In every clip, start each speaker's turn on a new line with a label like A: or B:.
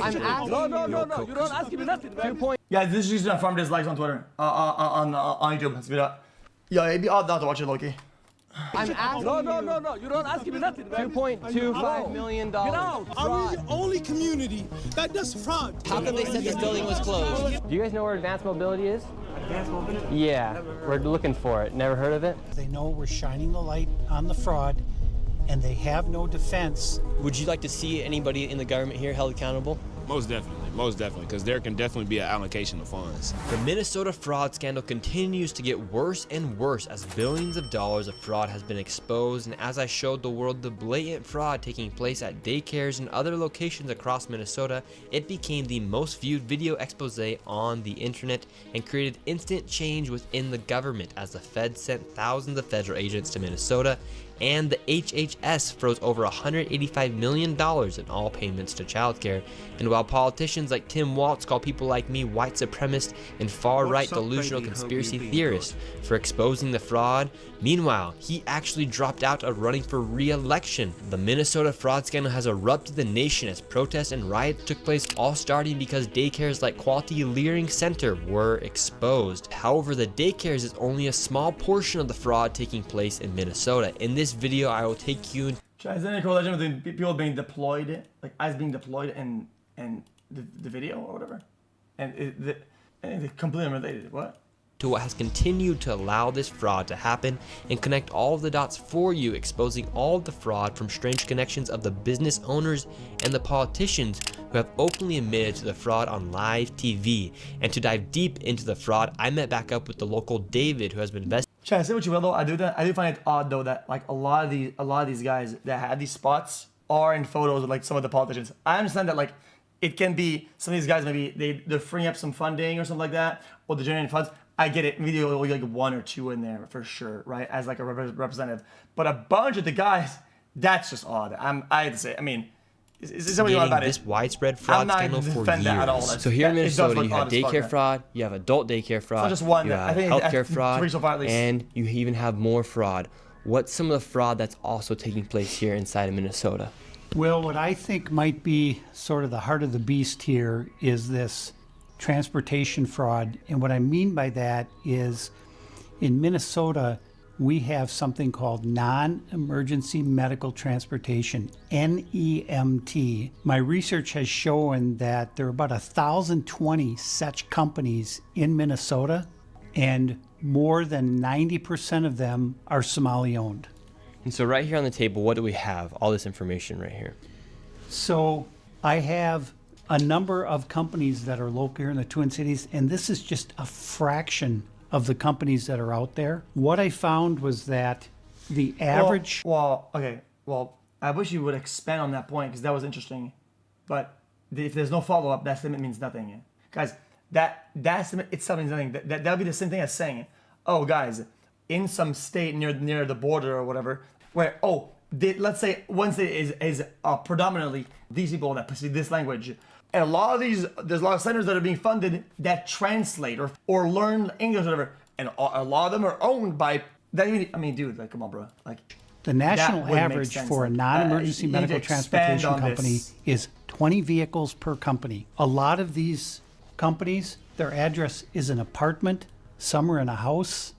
A: I'm asking
B: No. You don't ask me nothing, man.
A: 2 points.
C: Yeah, this is just from dislikes on Twitter, on YouTube. It's video. Yeah, it'd be odd not to watch it, Loki.
A: I'm asking
B: No. You don't ask me nothing, man.
A: $2.25 million.
B: Get out.
D: Are we the only community that does fraud?
E: How come they said this building was closed?
A: Do you guys know where advanced mobility is? Advanced mobility? Yeah, we're looking for it. Never heard of it?
D: They know we're shining the light on the fraud, and they have no defense.
E: Would you like to see anybody in the government here held accountable?
F: Most definitely, because there can definitely be an allocation of funds.
E: The Minnesota fraud scandal continues to get worse and worse as billions of dollars of fraud has been exposed, and as I showed the world the blatant fraud taking place at daycares and other locations across Minnesota, it became the most viewed video expose on the internet and created instant change within the government as the Fed sent thousands of federal agents to Minnesota, and the HHS froze over $185 million in all payments to childcare. And while politicians like Tim Walz call people like me white supremacists and far-right delusional conspiracy theorists for exposing the fraud, meanwhile, he actually dropped out of running for re-election. The Minnesota fraud scandal has erupted the nation as protests and riots took place, all starting because daycares like Quality Learning Center were exposed. However, the daycares is only a small portion of the fraud taking place in Minnesota. In this video, I will take you into
C: Is there any correlation between people being deployed, like us being deployed, and the video or whatever? And they're completely unrelated. What?
E: to what has continued to allow this fraud to happen and connect all of the dots for you, exposing all of the fraud from strange connections of the business owners and the politicians who have openly admitted to the fraud on live TV. And to dive deep into the fraud, I met back up with the local David, who has been investigating.
C: Chad, say what you will though, I do find it odd though that like a lot of these guys that have these spots are in photos of like some of the politicians. I understand that like it can be some of these guys maybe they're freeing up some funding or something like that, or they're generating funds. I get it. Maybe there'll be like one or two in there for sure, right? As like a representative. But a bunch of the guys, that's just odd. I have to say, I mean, is somebody about
E: this
C: it?
E: widespread fraud scandal for years. So here in Minnesota, you have daycare fraud, you have adult daycare fraud,
C: just one,
E: you have
C: I think
E: healthcare fraud,
C: three so far at least.
E: and you even have more fraud. What's some of the fraud that's also taking place here inside of Minnesota?
D: Well, what I think might be sort of the heart of the beast here is this transportation fraud. And what I mean by that is in Minnesota, we have something called non-emergency medical transportation, NEMT. My research has shown that there are about 1,020 such companies in Minnesota, and more than 90% of them are Somali owned.
E: And so right here on the table, what do we have? All this information right here.
D: So I have a number of companies that are local here in the Twin Cities, and this is just a fraction of the companies that are out there. What I found was that the average...
C: Well, I wish you would expand on that point because that was interesting. But if there's no follow-up, that statement means nothing. Guys, that statement itself means nothing. That would be the same thing as saying, oh, guys, in some state near the border or whatever, where, let's say one state is predominantly these people that speak this language. And there's a lot of centers that are being funded that translate or learn English or whatever. And a lot of them are owned by, I mean, dude, like, come on, bro. Like,
D: the national average for a non-emergency medical transportation company is 20 vehicles per company. A lot of these companies, their address is an apartment, some are in a house,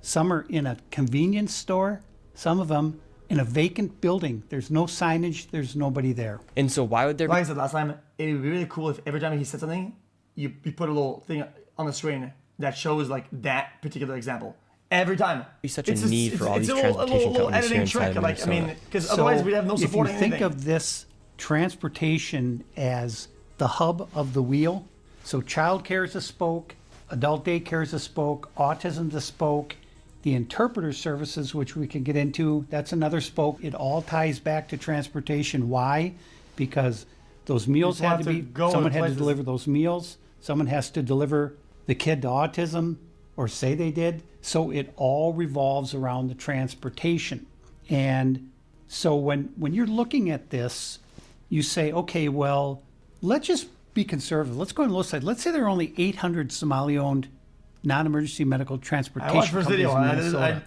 D: some are in a convenience store, some of them in a vacant building. There's no signage, there's nobody there.
E: And so why would there be...
C: Like I said last time, it would be really cool if every time he said something, you put a little thing on the screen that shows like that particular example. Every time.
E: Be such a need for all these transportation companies here inside of Minnesota.
C: Like, I mean, because otherwise we'd have no supporting anything.
D: If you think of this transportation as the hub of the wheel, so childcare is a spoke, adult daycare is a spoke, autism is a spoke, the interpreter services, which we can get into, that's another spoke. It all ties back to transportation. Why? Because those meals had to be, someone had to deliver those meals, someone has to deliver the kid to autism, or say they did. So it all revolves around the transportation. And so when you're looking at this, you say, okay, well, let's just be conservative. Let's go on the low side. Let's say there are only 800 Somali-owned non-emergency medical transportation companies in Minnesota.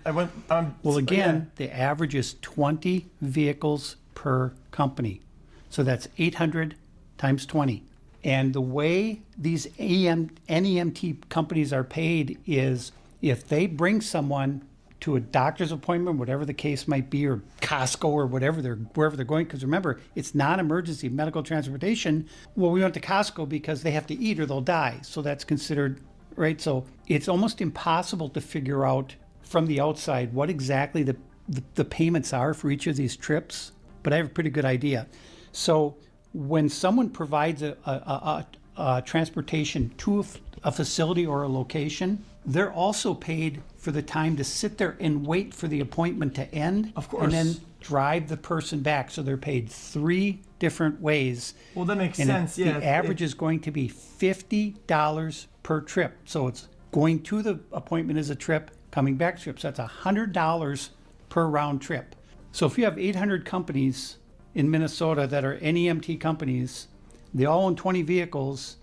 D: Well, again, the average is 20 vehicles per company. So that's 800 times 20. And the way these NEMT companies are paid is if they bring someone to a doctor's appointment, whatever the case might be, or Costco or wherever they're going, because remember, it's non-emergency medical transportation. Well, we went to Costco because they have to eat or they'll die. So that's considered, right? So it's almost impossible to figure out from the outside what exactly the payments are for each of these trips, but I have a pretty good idea. So when someone provides a transportation to a facility or a location, they're also paid for the time to sit there and wait for the appointment to end.
C: Of course.
D: And then drive the person back. So they're paid 3 different ways.
C: Well, that makes
D: And
C: sense. Yeah.
D: the average is going to be $50 per trip. So it's going to the appointment as a trip, coming back trip. So that's $100 per round trip. So if you have 800 companies in Minnesota that are NEMT companies, they all own 20 vehicles,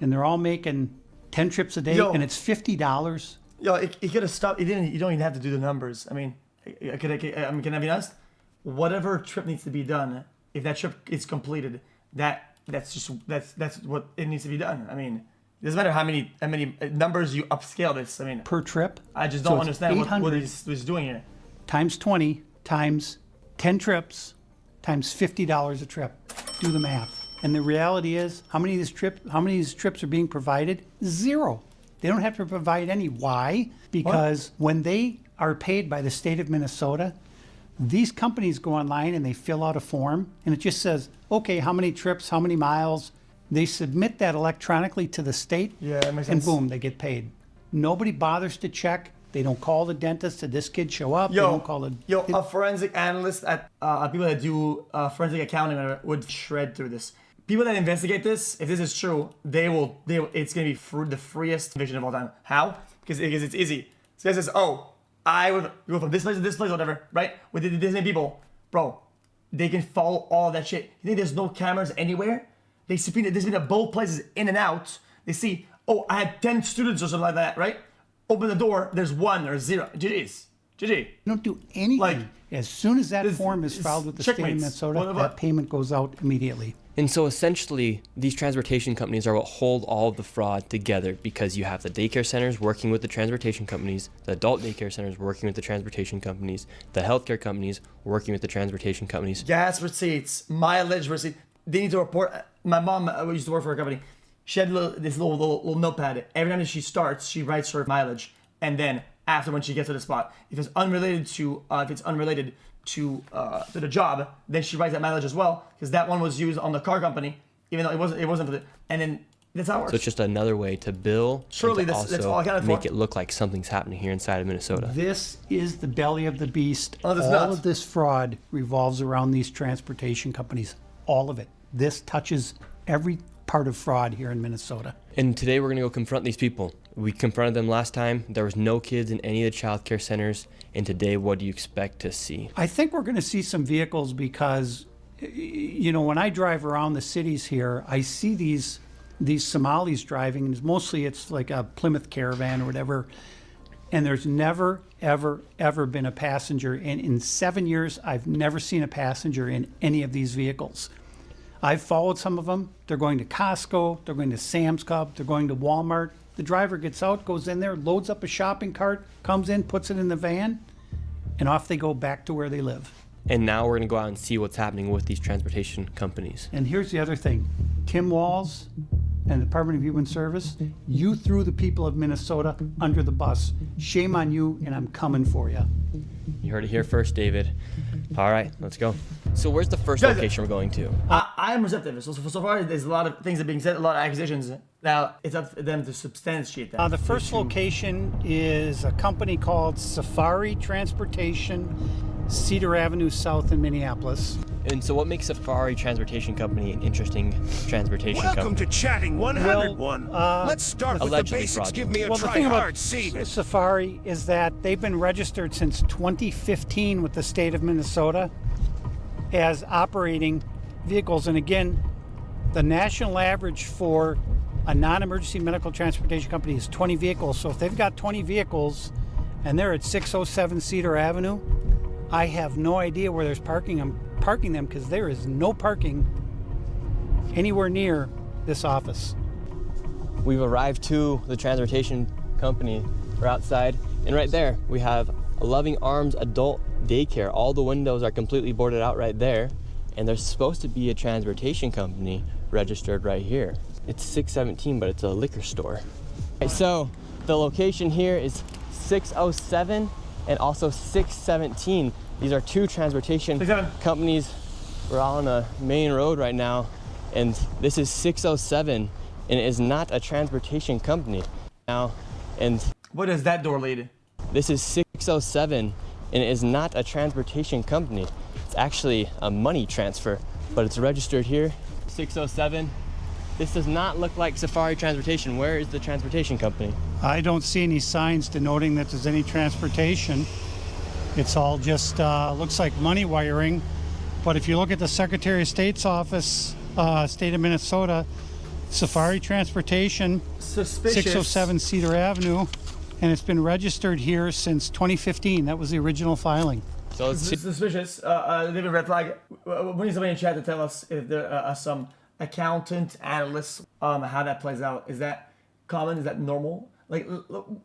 D: and they're all making 10 trips a day,
C: Yo.
D: and it's $50.
C: Yo, it could have stopped. You don't even have to do the numbers. I mean, can I be honest? Whatever trip needs to be done, if that trip is completed, that's what it needs to be done. I mean, it doesn't matter how many numbers you upscale this. I mean,
D: Per trip.
C: I just
D: So
C: don't
D: it's
C: understand what
D: 800
C: he's doing here.
D: times 20 times 10 trips times $50 a trip. Do the math. And the reality is, how many of these trips are being provided? 0. They don't have to provide any. Why? Because when they are paid by the state of Minnesota, these companies go online and they fill out a form, and it just says, okay, how many trips, how many miles. They submit that electronically to the state,
C: Yeah, that makes
D: and
C: sense.
D: boom, they get paid. Nobody bothers to check. They don't call the dentist. Did this kid show up? They don't call the
C: A forensic analyst at people that do forensic accounting would shred through this. People that investigate this, if this is true, it's gonna be the freest vision of all time. How? Because it's easy. This guy says, "Oh, I would go from this place to this place, whatever." Right? With the Disney people, bro, they can follow all that shit. You think there's no cameras anywhere? There's been at both places, in and out. They see, oh, I had 10 students or something like that, right? Open the door, there's 1 or 0. GG's. GG.
D: They don't do anything.
C: Like,
D: as soon as that
C: this-
D: form is
C: this
D: filed with the state of
C: checkmates.
D: Minnesota,
C: What about-
D: that payment goes out immediately.
E: And so essentially, these transportation companies are what hold all of the fraud together, because you have the daycare centers working with the transportation companies, the adult daycare centers working with the transportation companies, the healthcare companies working with the transportation companies.
C: Gas receipts, mileage receipt. They need to report. My mom used to work for a company. She had this little notepad. Every time she starts, she writes her mileage, and then after, when she gets to the spot, if it's unrelated to the job, then she writes that mileage as well, because that one was used on the car company, even though it wasn't for the. And then that's how it works.
E: So it's just another way to bill,
C: Surely
E: and to
C: that's
E: also
C: all accounted for.
E: make it look like something's happening here inside of Minnesota.
D: This is the belly of the beast.
C: Oh, that's
D: All
C: nuts.
D: of this fraud revolves around these transportation companies. All of it. This touches every part of fraud here in Minnesota.
E: And today we're going to go confront these people. We confronted them last time. There was no kids in any of the child care centers. And today, what do you expect to see?
D: I think we're going to see some vehicles because, when I drive around the cities here, I see these Somalis driving, and mostly it's like a Plymouth Caravan or whatever. And there's never, ever, ever been a passenger. And in 7 years, I've never seen a passenger in any of these vehicles. I've followed some of them. They're going to Costco. They're going to Sam's Club. They're going to Walmart. The driver gets out, goes in there, loads up a shopping cart, comes in, puts it in the van, and off they go back to where they live.
E: And now we're going to go out and see what's happening with these transportation companies.
D: And here's the other thing. Tim Walz and the Department of Human Service, you threw the people of Minnesota under the bus. Shame on you, and I'm coming for you.
E: You heard it here first, David. All right, let's go. So where's the first
C: Guys,
E: location we're going to?
C: I am receptive. So far, there's a lot of things that are being said, a lot of accusations. Now, it's up to them to substantiate that.
D: The first location is a company called Safari Transportation, Cedar Avenue South in Minneapolis.
E: And so what makes Safari Transportation Company an interesting transportation
G: Welcome
E: company?
G: to Chatting 101. Let's start with the
E: allegedly
G: basics.
E: fraudulent.
G: Give me a
D: Well, the thing about
G: try-hard seat.
D: Safari is that they've been registered since 2015 with the state of Minnesota as operating vehicles. And again, the national average for a non-emergency medical transportation company is 20 vehicles. So if they've got 20 vehicles and they're at 607 Cedar Avenue, I have no idea where there's parking them because there is no parking anywhere near this office.
A: We've arrived to the transportation company. We're outside, and right there we have a Loving Arms Adult Daycare. All the windows are completely boarded out right there, and there's supposed to be a transportation company registered right here. It's 617, but it's a liquor store. Okay, so the location here is 607 and also 617. These are two transportation companies. We're on a main road right now, and this is 607, and it is not a transportation company now. And
C: What does that door lead?
A: this is 607, and it is not a transportation company. It's actually a money transfer, but it's registered here. 607. This does not look like Safari Transportation. Where is the transportation company?
D: I don't see any signs denoting that there's any transportation. It's all just looks like money wiring. But if you look at the Secretary of State's office, state of Minnesota, Safari Transportation,
C: Suspicious.
D: 607 Cedar Avenue, and it's been registered here since 2015. That was the original filing.
A: So let's see.
C: Suspicious. Leave a red flag. We need somebody in chat to tell us if there are some accountant, analysts, how that plays out. Is that common? Is that normal? Like,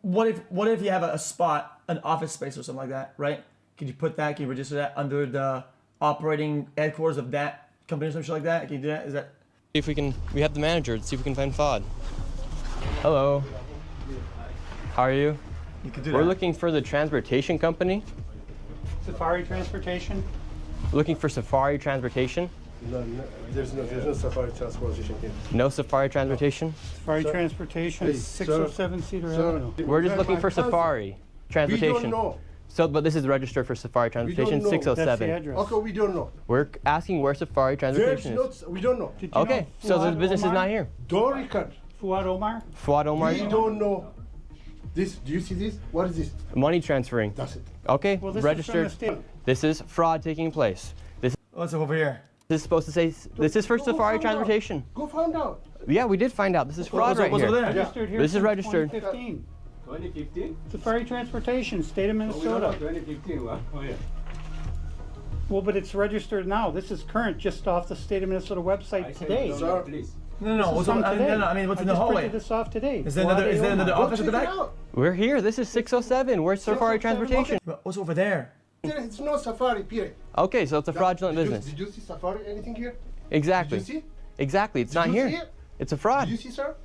C: what if you have a spot, an office space or something like that, right? Can you put that? Can you register that under the operating headquarters of that company or something like that? Can you do that? Is that?
A: See if we can. We have the manager. Let's see if we can find FOD. Hello. How are you?
C: You can do
A: We're
C: that.
A: looking for the transportation company.
D: Safari Transportation?
A: Looking for Safari Transportation.
H: No, there's no Safari transportation here.
A: No Safari Transportation.
D: Safari Transportation,
H: Hey,
D: 607 Cedar Avenue.
A: We're just looking for Safari Transportation.
H: We don't know.
A: So, but this is registered for Safari Transportation,
H: know. That's the
D: That's the
A: 607.
D: address.
H: Okay, we don't know.
A: We're asking where Safari
H: There's
A: Transportation is.
H: not, we don't know.
D: Did you
A: Okay,
D: know
A: so the
D: Fuad
A: business is
D: Omar?
A: not here.
H: Don't record.
D: Fuad Omar?
A: Fuad Omar,
H: We don't know. This, do you see this? What is this?
A: money transferring.
H: That's it.
A: Okay,
D: Well, this
A: registered.
D: is from the state.
A: This is fraud taking place. This
C: What's over here?
A: is supposed to say, this is for
H: Go
A: Safari
H: find
A: Transportation.
H: out. Go find out.
A: Yeah, we did find out. This is fraud right
C: what's
A: here.
C: over there?
D: Registered here
A: This is
D: since
A: registered.
D: 2015.
B: 2015?
D: Safari Transportation, state of Minnesota.
B: 2015.
D: Well, but it's registered now. This is current, just off the state of Minnesota website today.
H: Sir,
B: Please.
C: No. What's
D: From
C: over?
D: today.
C: I mean, what's in
D: I
C: the
D: just
C: hallway?
D: printed this off today.
C: Is there another? Is there another
H: go
C: office at
H: check
C: the
H: it
C: back?
H: out.
A: We're here. This is 607. Where's Safari
D: 607?
A: Transportation?
C: What's over there?
H: It's no Safari, period.
A: Okay, so it's a fraudulent business.
H: Did you see Safari, anything here?
A: Exactly.
H: Did you see?
A: Exactly. It's
H: Did
A: not
H: you
A: here.
H: see it?
A: It's a
H: Did
A: fraud.
H: you see, sir?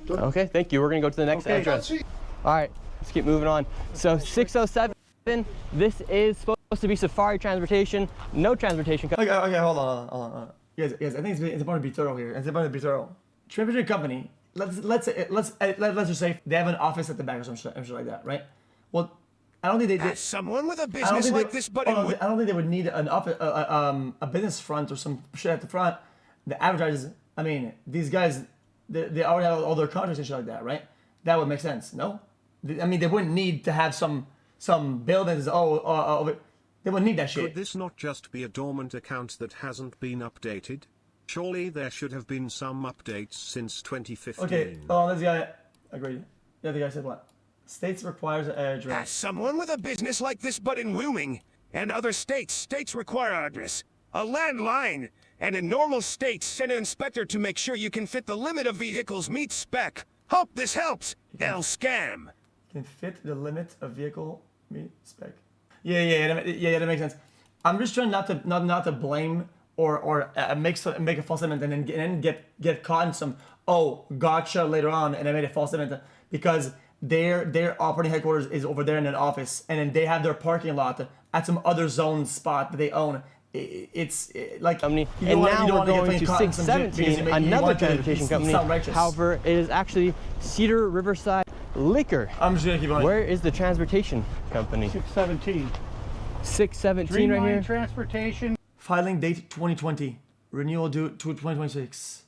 A: Okay, thank you. We're gonna go to the next
D: Okay.
A: address.
H: See?
A: All right, let's keep moving on. So 607. This is supposed to be Safari Transportation. No transportation.
C: Okay, hold on. Guys, I think it's important to be thorough here. It's important to be thorough. Transportation company. Let's just say they have an office at the back or some shit like that, right? Well, I don't think they.
G: As someone with a
C: I don't
G: business
C: think
G: like
C: they,
G: this, but
C: I don't think they would need an office, a business front or some shit at the front. The advertisers. I mean, these guys, they already have all their contracts and shit like that, right? That would make sense, no? I mean, they wouldn't need to have some buildings. They wouldn't need that shit.
I: Could this not just be a dormant account that hasn't been updated? Surely there should have been some updates since 2015.
C: Okay, this guy agreed. The other guy said what? States requires an
G: As
C: address.
G: someone with a business like this, but in Wyoming and other states require address, a landline, and in normal states, send an inspector to make sure you can fit the limit of vehicles meet spec. Hope this helps. They'll scam.
C: Can fit the limit of vehicle meet spec. Yeah, that makes sense. I'm just trying not to blame or make a false statement and then get caught in some gotcha later on and I made a false statement because their operating headquarters is over there in an office and then they have their parking lot at some other zone spot that they own. It's like
A: Company.
C: you
A: And
C: don't
A: now
C: wanna
A: we're
C: get
A: going to
C: caught in some shit because
A: 617,
C: you
A: another
C: want to
A: transportation company.
C: sound righteous.
A: However, it is actually Cedar Riverside Liquor.
C: I'm just gonna keep going.
A: Where is the transportation company?
D: 617.
A: 617 right
D: Dreamline
A: here.
D: Transportation,
C: Filing date 2020. Renewal due to 2026.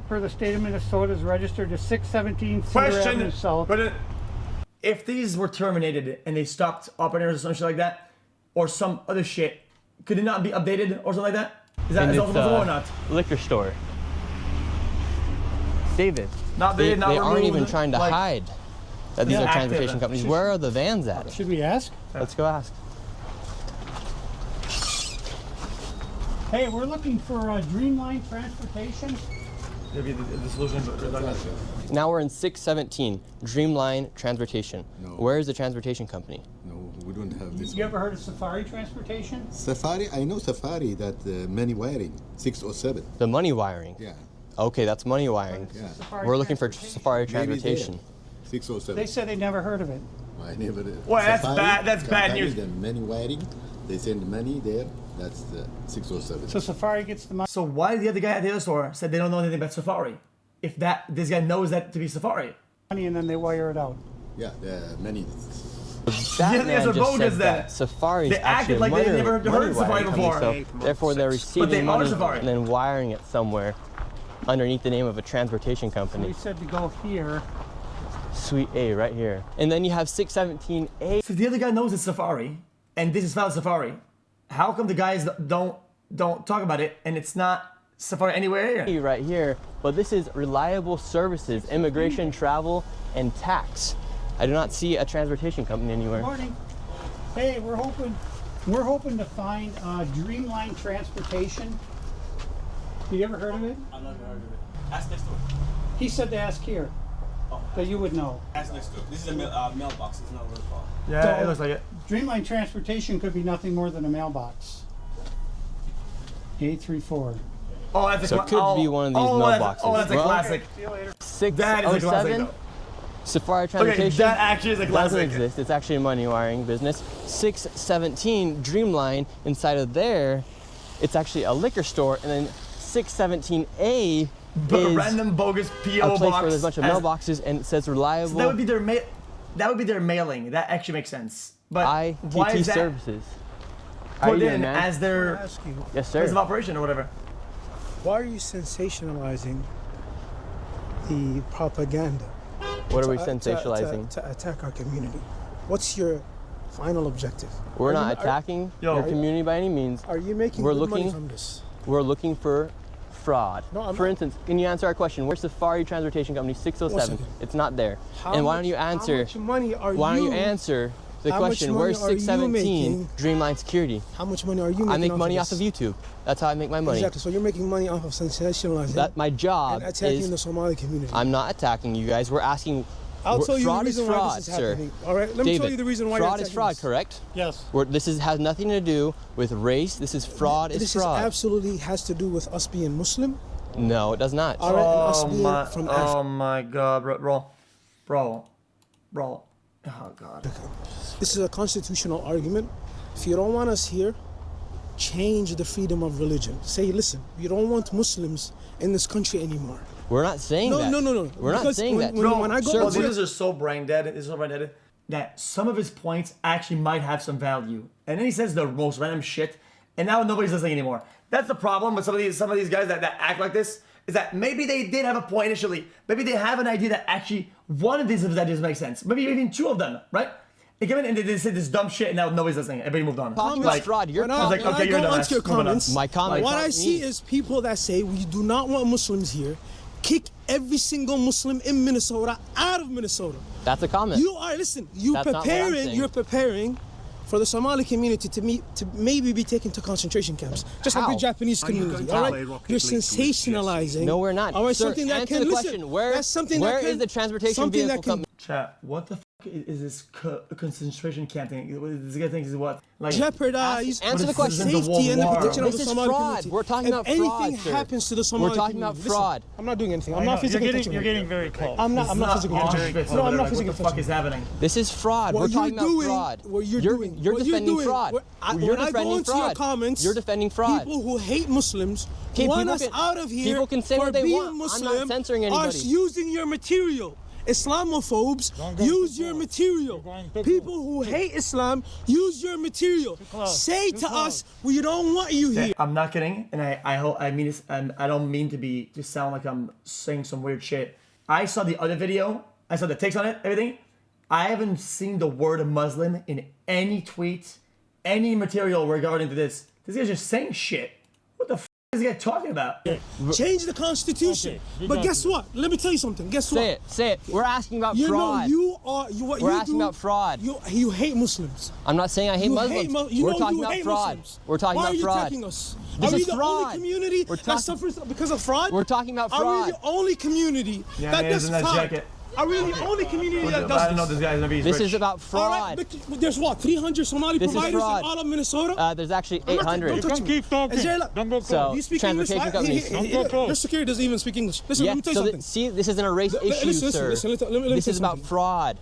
D: per the state of Minnesota, is registered to 617 Cedar Avenue South.
C: But if these were terminated and they stopped operating or some shit like that, or some other shit, could it not be updated or something like that? Is that
A: And
C: is that
A: it's
C: possible or not?
A: liquor store. David,
C: Not
A: they
C: updated, not
A: aren't
C: removed,
A: even trying to
C: like-
A: hide that these
C: Yeah,
A: are
C: active.
A: transportation companies. Where are the vans at?
D: Should we ask?
A: Let's go ask.
D: Hey, we're looking for Dreamline Transportation.
C: Maybe the solution.
A: Now we're in 617, Dreamline Transportation.
H: No.
A: Where is the transportation company?
H: No, we don't have this.
D: You ever heard of Safari Transportation?
H: Safari? I know Safari, that money wiring, 607.
A: The money wiring.
H: Yeah.
A: Okay, that's money wiring.
H: Yeah.
D: Safari
A: We're looking for
D: Transportation.
A: Safari
H: Maybe there.
A: Transportation.
H: 607.
D: They said they never heard of it.
H: I never did.
C: Well, that's
H: Safari
C: bad- that's bad
H: company,
C: news.
H: The money wiring, they send money there. That's the 607.
D: So Safari gets the money.
C: So why the other guy at the other store said they don't know anything about Safari? If this guy knows that to be Safari.
D: And then they wire it out.
H: Yeah, the money.
A: That
C: Yeah,
A: man
C: there's a
A: just
C: bogus
A: said
C: there.
A: that Safari is
C: They
A: actually
C: acted like they
A: money-
C: never heard
A: money
C: Safari
A: wiring company,
C: before.
A: So therefore, they're
C: But
A: receiving
C: they are
A: money
C: Safari.
A: and then wiring it somewhere underneath the name of a transportation
D: We
A: company.
D: said to go here.
A: Suite A, right here. And then you have 617A.
C: So if the other guy knows it's Safari, and this is found Safari, how come the guys don't talk about it and it's not Safari anywhere here?
A: Right here, but this is reliable services, immigration, travel, and tax. I do not see a transportation company anywhere.
D: Morning. Hey, we're hoping to find Dreamline Transportation. You ever heard of it?
J: I've never heard of it. Ask next door.
D: He said to ask here. That you would know.
J: Ask next door. This is a mailbox. It's not a roll call.
C: Yeah,
D: So-
C: it looks like it.
D: Dreamline Transportation could be nothing more than a mailbox. 834.
C: Oh, that's
A: So
C: a
A: it could be one of these mailboxes.
C: Oh, that's a
A: Well,
C: classic.
D: See you later.
C: That is a classic,
A: 607,
C: though.
A: Safari
C: Okay,
A: Transportation.
C: that actually is a
A: doesn't
C: classic.
A: exist. It's actually a money wiring business. 617 Dreamline. Inside of there, it's actually a liquor store, and then 617A
C: But a
A: is
C: random bogus
A: a
C: PO
A: place
C: box.
A: where there's a bunch of
C: as-
A: mailboxes, and it says reliable.
C: So that would be their that would be their mailing. That actually makes sense. But why
A: ITT
C: is that
A: services. How you
C: put
A: doing,
C: in
A: man?
C: as their
K: ask you,
A: Yes,
C: place of
A: sir.
C: operation or whatever?
K: why are you sensationalizing the propaganda?
A: What are we
K: to-
A: sensationalizing?
K: to attack our community? What's your final objective?
A: We're
K: Are
A: not
K: you- are-
A: attacking
C: Yo.
A: your community by any means.
K: Are you making
A: We're
K: good money
A: looking-
K: from this?
A: We're looking for fraud.
K: No, I'm
A: For
K: not.
A: instance, can you answer our question? Where's Safari Transportation Company 607?
K: 1 second.
A: It's not there.
K: How
A: And why
K: much-
A: don't you answer?
K: How much money are
A: Why don't you
K: you?
A: answer the
K: how much
A: question?
K: money
A: Where's
K: are you
A: 617
K: making?
A: Dreamline Security?
K: How much money are you making?
A: I make money off
K: this?
A: of YouTube. That's how I make my money.
K: Exactly. So you're making money off of sensationalizing
A: That my job
K: and attacking
A: is.
K: the Somali community.
A: I'm not attacking you guys. We're asking.
K: I'll tell you
A: fraud
K: the
A: is
K: reason why
A: fraud,
K: this is
A: sir.
K: happening. All right. Let me
A: David,
K: tell you the reason why
A: fraud
K: you're
A: is
K: attacking
A: fraud,
K: this.
A: correct?
D: Yes.
A: This has nothing to do with race. This is fraud.
K: This
A: is fraud.
K: absolutely has to do with us being Muslim.
A: No, it does not.
K: All right, and us being
C: my,
K: from Africa.
C: oh my God, bro. Oh God.
K: This is a constitutional argument. If you don't want us here, change the freedom of religion. Say, listen, we don't want Muslims in this country anymore.
A: We're not saying
K: No,
A: that.
K: no.
A: We're not
K: Because
A: saying
K: when-
A: that.
K: when I go
C: Bro,
K: to-
C: these are so brain dead. That some of his points actually might have some value, and then he says the most random shit, and now nobody's listening anymore. That's the problem with some of these guys that act like this. Is that maybe they did have a point initially. Maybe they have an idea that actually one of these ideas makes sense. Maybe even two of them, right? They come in and they said this dumb shit, and now nobody's listening. Everybody moved on.
A: Talking about fraud. You're
K: When I-
A: talking.
K: when
C: okay,
K: I
C: you're
K: go
C: dumbass.
K: onto your
C: Moving on.
K: comments,
A: My comment.
K: what I
A: Not
K: see
A: me.
K: is people that say we do not want Muslims here, kick every single Muslim in Minnesota out of Minnesota.
A: That's a comment.
K: You are listen.
A: That's not what I'm saying.
K: You're preparing for the Somali community to maybe be taken to concentration camps, just like
A: How?
K: the Japanese
I: Are you
K: community.
I: going to
K: All
I: play
K: right,
I: Rocket
K: you're
I: League with
K: sensationalizing.
A: No, we're not.
K: All right,
A: Sir,
K: something that
A: answer
K: can
A: the
K: listen.
A: question. Where-
K: That's something
A: where
K: that can,
A: is the transportation
K: something
A: vehicle
K: that can,
A: company?
C: Chat, what the fuck is this concentration camp thing? This guy thinks is what? Like
K: jeopardize
A: Answer the question.
K: safety and the
C: War.
K: protection of
A: This
K: the
A: is
K: Somali
A: fraud.
K: community.
A: We're talking
K: if
A: about fraud,
K: anything
A: sir.
K: happens to the Somali
A: We're talking
K: community,
A: about
K: listen,
A: fraud.
K: I'm not doing anything. I'm not physically touching
D: You're
K: you.
D: getting very close.
K: I'm not physically touching you.
C: Auschwitz or
K: No, I'm
C: whatever.
K: not
C: Like,
K: physically
C: what the fuck
K: touching
C: is
K: you.
C: happening?
A: This is fraud.
K: What
A: We're talking
K: you're doing,
A: about fraud.
K: what you're doing,
A: You're
K: what
A: defending
K: doing,
A: fraud.
K: when
A: You're
K: I go
A: defending
K: into your
A: fraud.
K: comments,
A: You're defending fraud.
K: People who hate Muslims
A: Okay,
K: want
A: people
K: us
A: can-
K: out of here
A: people can say
K: for
A: what they
K: being
A: want. I'm not
K: Muslim,
A: censoring
K: are
A: anybody.
K: using your material. Islamophobes use your material. People who hate Islam use your material. Say to us, we don't want you here.
C: I'm not kidding, and I hope I mean this. I don't mean to sound like I'm saying some weird shit. I saw the other video. I saw the takes on it, everything. I haven't seen the word Muslim in any tweet, any material regarding to this. This guy's just saying shit. What the is this guy talking about?
K: Change the Constitution. But guess what? Let me tell you something. Guess what?
A: Say it. We're asking about
K: You know,
A: fraud.
K: what
A: We're
K: you
A: asking
K: do,
A: about fraud.
K: You hate Muslims.
A: I'm not saying I hate
K: You
A: Muslims.
K: you
A: We're
K: know
A: talking
K: you
A: about
K: hate
A: fraud.
K: Muslims.
A: We're talking
K: Why
A: about
K: are you
A: fraud.
K: attacking us?
A: This
K: Are we
A: is
K: the
A: fraud.
K: only community that suffers because of fraud?
A: We're talking about
K: Are
A: fraud.
K: we the only community
C: Yeah,
K: that
C: man,
K: does
C: isn't that
K: fraud?
C: jacket?
K: Are we the only community that
C: I
K: does
C: don't know this guy's gonna be
A: This
C: rich.
A: is about
K: All
A: fraud.
K: right, but there's what, 300 Somali
A: This is
K: providers in
A: fraud.
K: all of Minnesota?
A: There's actually
K: Don't
A: 800.
K: touch me. Is there like,
A: So,
K: you speak English?
A: transportation companies.
K: Your security doesn't even speak English. Listen,
A: Yeah,
K: let me tell you
A: so
K: something.
A: see, this isn't a race issue,
K: Listen,
A: sir.
K: let me
A: This
K: tell
A: is
K: you
A: about
K: something.
A: fraud.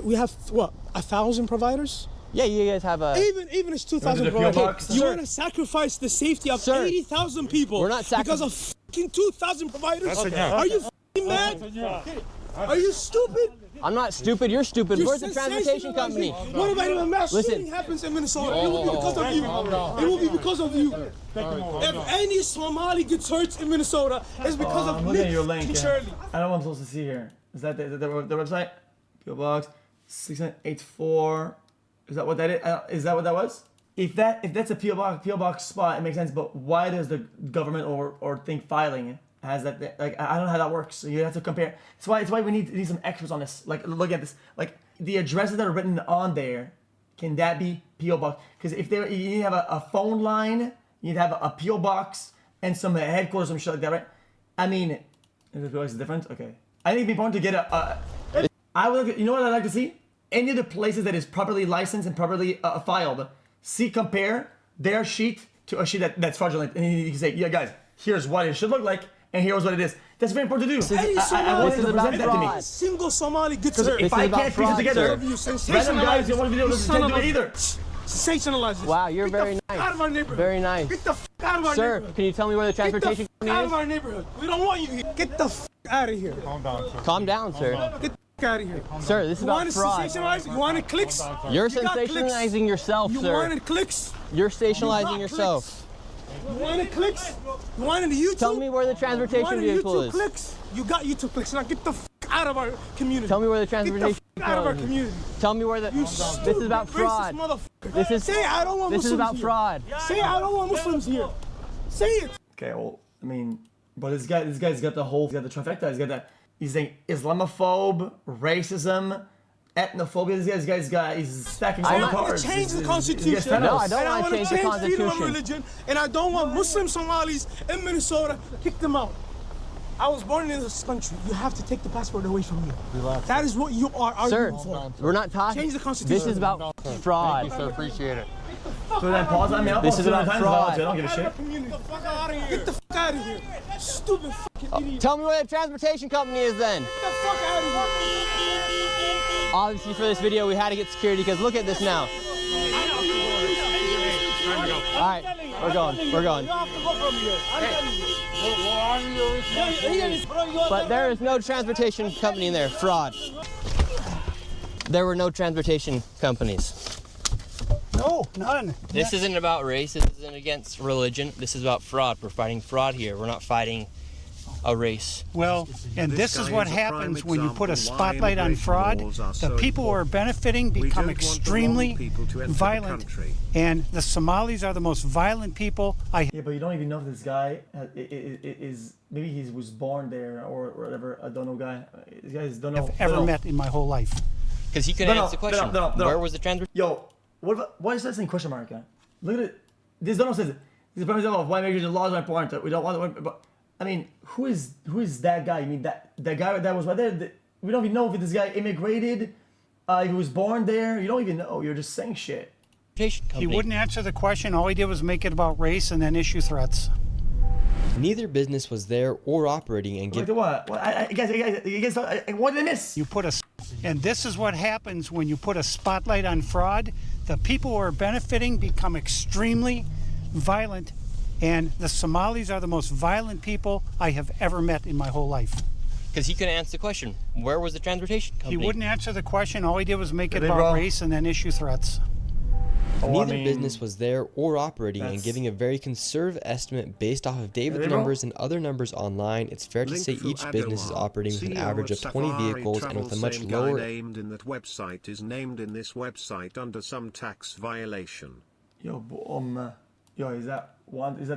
K: We have, what, 1,000 providers?
A: Yeah, you guys have a...
K: Even it's 2,000
C: the PO
K: providers.
C: box?
K: You
A: Sir.
K: want to sacrifice the safety of
A: Sir.
K: 80,000 people
A: We're not
K: because of fucking 2,000 providers?
C: Okay.
K: Are you fucking mad? Are you stupid?
A: I'm not stupid, you're stupid.
K: You're
A: Where's the transportation company?
K: What about if a mass
A: Listen.
K: shooting happens in Minnesota? It will be because of you. It will be because of you. If any Somali gets hurt in Minnesota, it's because
C: I'm
K: of
C: looking at
K: Nick
C: your link.
K: and
C: Yeah.
K: Shirley.
C: I don't know what I'm supposed to see here. Is that the website? PO Box 6984. Is that what that is? Is that what that was? If that's a PO box spot, it makes sense. But why does the government or thing filing has that? Like, I don't know how that works. So you have to compare. It's why we need some experts on this. Like, look at this. Like, the addresses that are written on there, can that be PO box? Because if you need to have a phone line, you need to have a PO box and some headquarters, some shit like that, right? I mean, is the PO box different? Okay. I think it'd be important to get I would. You know what I'd like to see? Any of the places that is properly licensed and properly filed. Compare their sheet to a sheet that's fraudulent, and you can say, yeah, guys, here's what it should look like, and here's what it is. That's very important to do.
K: Any
C: I
K: Somali,
C: want you to present that to me.
K: every single Somali gets
C: Because
K: hurt.
C: if I can't piece it together, random guys don't want to be able to do it either.
K: Sensationalize this.
A: Wow, you're
K: Get the
A: very
K: f-
A: nice.
K: out of our neighborhood.
A: Very nice.
K: Get the f- out of our
A: Sir,
K: neighborhood.
A: can you tell me where the
K: Get the
A: transportation
K: f- out of
A: company
K: our neighborhood. We don't want you here. Get the f- out of here.
A: is? Calm down, sir.
K: Get the f- out of here.
A: Sir, this is
K: You want
A: about
K: to
A: fraud.
K: sensationalize? You wanted clicks?
A: You're
K: You got clicks.
A: sensationalizing yourself,
K: You
A: sir.
K: wanted clicks?
A: You're
K: You
A: sensationalizing
K: got
A: yourself.
K: clicks. You wanted clicks? You wanted the YouTube?
A: Tell me where the
K: You
A: transportation
K: wanted
A: vehicle
K: YouTube
A: is.
K: clicks? You got YouTube clicks. Now get the f- out of our community.
A: Tell me where the
K: Get the
A: transportation
K: f- out of our
A: vehicle is.
K: community.
A: Tell me where the...
K: You
A: This
K: stupid,
A: is about
K: racist
A: fraud.
K: motherfucker.
A: This is...
K: Say I don't want
A: This
K: Muslims
A: is about
K: here.
A: fraud.
K: Say I don't want Muslims here. Say it.
C: Okay, well, I mean, but this guy's got the whole, he's got the trifecta. He's got that. He's saying Islamophobe, racism, ethnophobia. This guy's got. He's stacking
K: I
C: all
K: want
C: cards.
K: to change the
C: He's
K: Constitution.
C: got
A: No, I
C: Thanos.
A: don't
K: And I
A: want to change the
K: freedom of
A: Constitution.
K: religion, and I don't want Muslim Somalis in Minnesota. Kick them out. I was born in this country. You have to take the passport away from me. Relax. That is what you are
A: Sir,
K: arguing for.
A: we're not talking...
K: Change the Constitution.
A: This is about fraud.
H: Appreciate it.
C: So then pause. I mean, I'll
A: This
C: pause
A: is
C: it
A: about
C: times
A: fraud.
C: I don't give a shit.
K: Get the fuck out of here. Get the fuck out of here. Stupid fucking idiot.
A: Tell me where the transportation company is then.
K: Get the fuck out of here.
A: Obviously for this video we had to get security because look at this now. Alright, we're going. But there is no transportation company in there. Fraud. There were no transportation companies.
D: No, none.
A: This isn't about race, this isn't against religion, this is about fraud. We're fighting fraud here. We're not fighting a race.
D: Well, and this is
I: guy
D: what
I: is a prime
D: happens when you put a
I: example why
D: spotlight on
I: immigration
D: fraud.
I: laws are
D: The
I: so
D: people who are benefiting
I: We
D: become
I: don't want the wrong
D: extremely
I: people to enter the
D: violent.
I: country.
D: And the Somalis are the most violent people I
C: Yeah, but you don't even know if this guy is maybe he was born there or whatever. I don't know, guy. These guys don't know.
D: have ever met in my whole life.
A: Because he couldn't
C: No,
A: answer the question.
C: no.
A: Where was the transportation?
C: Yo, why is that saying question mark? Look at it. This Donald says it. This is a prime example of why immigration laws are important. We don't want to. But I mean, who is that guy? I mean, that guy that was right there. We don't even know if this guy immigrated. If he was born there. You don't even know. You're just saying shit.
D: He wouldn't answer the question. All he did was make it about race and then issue threats.
E: Neither business was there or operating and
C: Like what? You guys, what did I miss?
D: You put and this is what happens when you put a spotlight on fraud. The people who are benefiting become extremely violent, and the Somalis are the most violent people I have ever met in my whole life.
A: Because he couldn't answer the question. Where was the transportation company?
D: He wouldn't answer the question. All he did was make it
C: Did he,
D: about
C: bro?
D: race and then issue threats.
E: Neither business was there or operating and giving a very conservative estimate based off of David's numbers and other numbers online. It's fair to
I: Link
E: say
I: through
E: each business is
I: Adewale,
E: operating with an
I: CEO
E: average of
I: at
E: 20
I: Safari
E: vehicles and with a
I: Travel.
E: much
I: Same guy
E: lower
I: named in that website is named in this website under some tax violation.
C: Yo, is that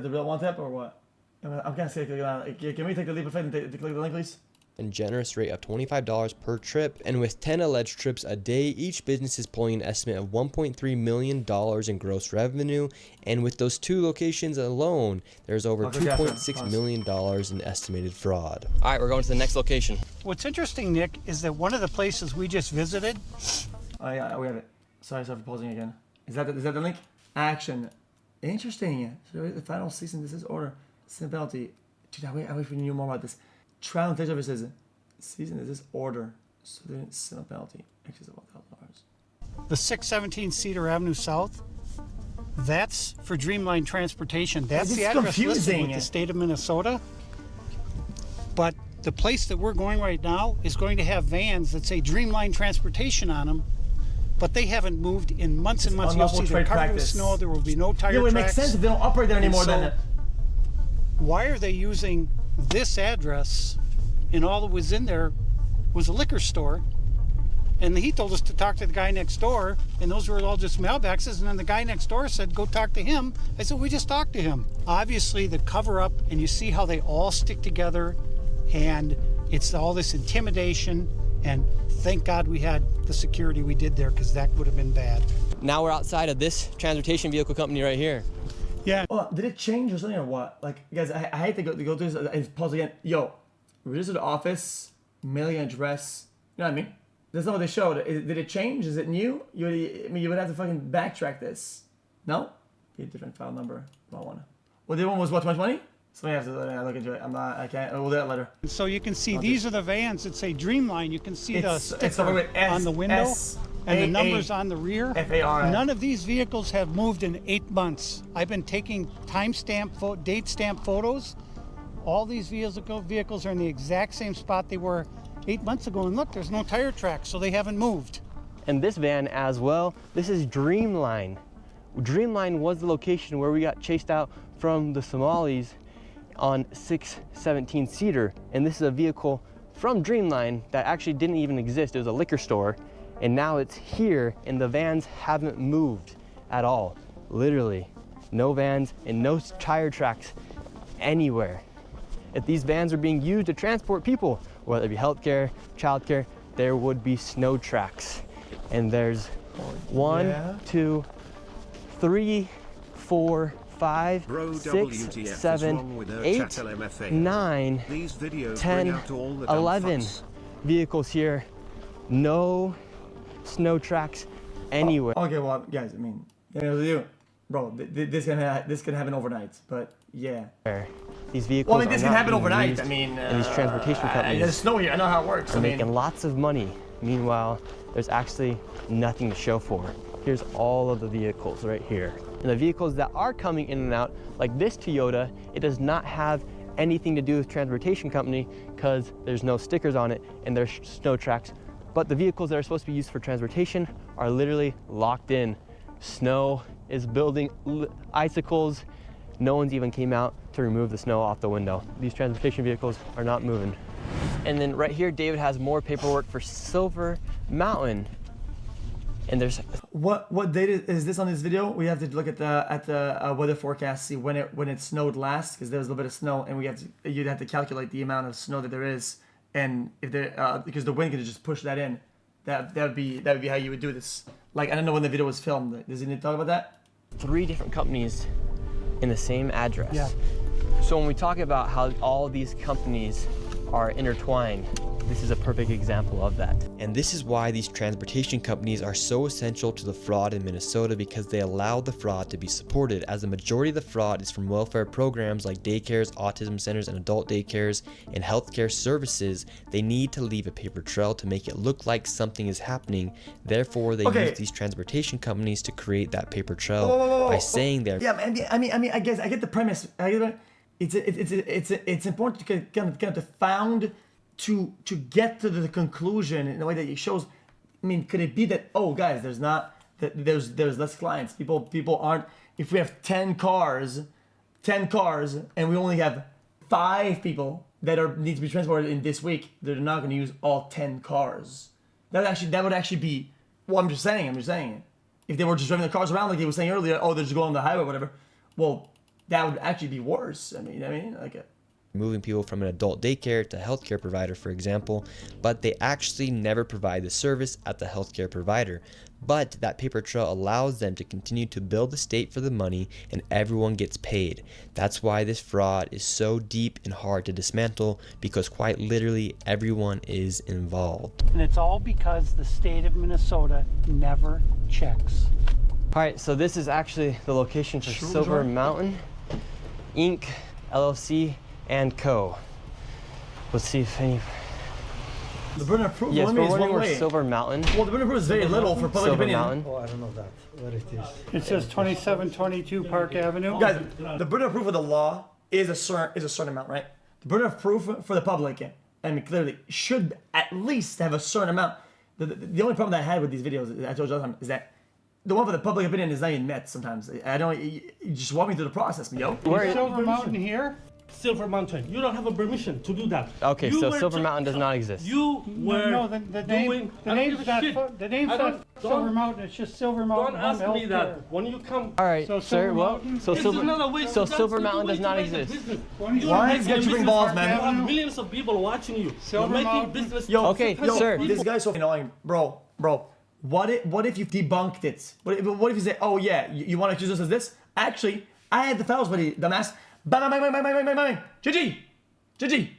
C: the real one tap or what? I'm kind of scared to click on it. Can we take the leap of faith and click the link, please?
E: And generous rate of $25 per trip, and with 10 alleged trips a day, each business is pulling an estimate of $1.3 million in gross revenue, and with those 2 locations alone, there's over $2.6 million in estimated fraud.
A: All right, we're going to the next location.
D: What's interesting, Nick, is that one of the places we just visited.
C: Oh yeah, we have it. Sorry for pausing again. Is that the link? Action. Interesting. So the final season. This is order. Sin penalty. Dude, I wish we knew more about this. Trial and services. Season is this order. So there is sin penalty. Excess of $1,000.
D: The 617 Cedar Avenue South. That's for Dreamline Transportation. That's the address listed with the state of Minnesota. But the place that we're going right now is going to have vans that say Dreamline Transportation on them, but they haven't moved in months and months. You'll see they're covered with snow. There will be no tire tracks.
C: Yeah, it makes sense if they don't operate there anymore. Then
D: why are they using this address? And all that was in there was a liquor store. And he told us to talk to the guy next door, and those were all just mailboxes. And then the guy next door said, go talk to him. I said, we just talked to him. Obviously, the cover up, and you see how they all stick together, and it's all this intimidation. And thank God we had the security we did there, because that would have been bad.
A: Now we're outside of this transportation vehicle company right here.
D: Yeah.
C: Oh, did it change or something or what? Like, guys, I hate to go through this and pause again. Yo, register the office, mailing address. You know what I mean? That's not what they showed. Did it change? Is it new? You would have to fucking backtrack this. No? Get a different file number. Wrong one. Well, the other one was what, 2020? So I have to look into it. I can't. We'll do that later.
D: So you can see these are the vans that say Dreamline. You can see the sticker
C: S,
D: on the window and the numbers on the rear.
C: FAR.
D: None of these vehicles have moved in 8 months. I've been taking timestamp, date stamp photos. All these vehicles are in the exact same spot they were 8 months ago, and look, there's no tire tracks, so they haven't moved.
A: And this van as well, this is Dreamline. Dreamline was the location where we got chased out from the Somalis on 617 Cedar. And this is a vehicle from Dreamline that actually didn't even exist. It was a liquor store, and now it's here, and the vans haven't moved at all. Literally, no vans and no tire tracks anywhere. If these vans are being used to transport people, whether it be healthcare, childcare, there would be snow tracks. And there's 1, 2, 3, 4, 5, 6, 7, 8, 9, 10, 11 vehicles here. No snow tracks anywhere.
C: Okay, well, guys, I mean, bro, this can happen overnight, but yeah.
A: These vehicles.
C: Well, I mean, this can happen overnight. I mean,
A: and these transportation companies.
C: There's snow here. I know how it works.
A: They're making lots of money. Meanwhile, there's actually nothing to show for. Here's all of the vehicles right here. And the vehicles that are coming in and out, like this Toyota, it does not have anything to do with transportation company because there's no stickers on it and there's snow tracks. But the vehicles that are supposed to be used for transportation are literally locked in. Snow is building icicles. No one's even came out to remove the snow off the window. These transportation vehicles are not moving. And then right here, David has more paperwork for Silver Mountain. And there's
C: what date is this on this video? We have to look at the weather forecast, see when it snowed last, because there was a little bit of snow, and you'd have to calculate the amount of snow that there is, and if there because the wind could just push that in. That would be how you would do this. Like, I don't know when the video was filmed. Does he need to talk about that?
A: 3 different companies in the same address.
D: Yeah.
A: So when we talk about how all these companies are intertwined, this is a perfect example of that.
E: And this is why these transportation companies are so essential to the fraud in Minnesota, because they allow the fraud to be supported, as the majority of the fraud is from welfare programs like daycares, autism centers, and adult daycares, and healthcare services. They need to leave a paper trail to make it look like something is happening. Therefore, they use these transportation companies to create that paper trail by saying they're...
C: Yeah, I mean, I guess I get the premise. It's important to kind of found to get to the conclusion in a way that it shows. I mean, could it be that, oh guys, there's less clients, people aren't, if we have 10 cars and we only have 5 people that need to be transported in this week, they're not going to use all 10 cars. That would actually be, well, I'm just saying if they were just driving the cars around like they were saying earlier, oh, they're just going on the highway or whatever, well, that would actually be worse.
E: Moving people from an adult daycare to healthcare provider, for example, but they actually never provide the service at the healthcare provider. But that paper trail allows them to continue to bill the state for the money, and everyone gets paid. That's why this fraud is so deep and hard to dismantle, because quite literally everyone is involved.
D: And it's all because the state of Minnesota never checks.
A: All right, so this is actually the location for Silver Mountain Inc., LLC, and Co. Let's see if any.
C: The burden of proof
A: Yes,
C: only
A: we're
C: is
A: wondering
C: one
A: where
C: way.
A: Silver Mountain.
C: Well, the burden of proof is very little for public
A: Silver
C: opinion.
A: Mountain.
H: Oh, I don't know that. Where it is.
D: It says 2722 Park Avenue.
C: Guys, the burden of proof of the law is a certain amount, right? The burden of proof for the public, I mean, clearly should at least have a certain amount. The only problem that I had with these videos, I told you last time, is that the one for the public opinion is not even met sometimes. I don't. You just walk me through the process, yo.
A: Where is
D: Silver Mountain here?
K: Silver Mountain. You don't have a permission to do that.
A: Okay,
K: You
A: so
K: were
A: Silver
K: ju-
A: Mountain does not exist.
K: You were
D: No, the name, the name's not, the name's not Silver Mountain, it's just Silver Mountain
K: Don't ask
D: Home
K: me
D: Healthcare.
K: that. When you come,
A: All right,
D: So
A: sir.
D: Silver
A: Well,
D: Mountain-
A: so
K: this
A: Silver.
K: is not a way.
A: So
K: that's
A: Silver
K: not the
A: Mountain
K: way
A: does
K: to
A: not
K: make a
A: exist.
K: business.
D: Why
K: You
C: Why
K: make
C: is
K: a
C: get you bring
K: business
C: balls,
K: park.
C: man?
K: You have millions of people watching you.
D: Silver
K: You're making
D: Mountain.
K: business.
C: Yo,
A: Okay,
C: yo,
A: sir.
C: this guy's so annoying, bro. What if you debunked it? What if you say, oh yeah, you want to accuse us of this? Actually, I had the files ready, dumbass. Bang, bang, bang, bang, bang, bang, bang, bang. GG.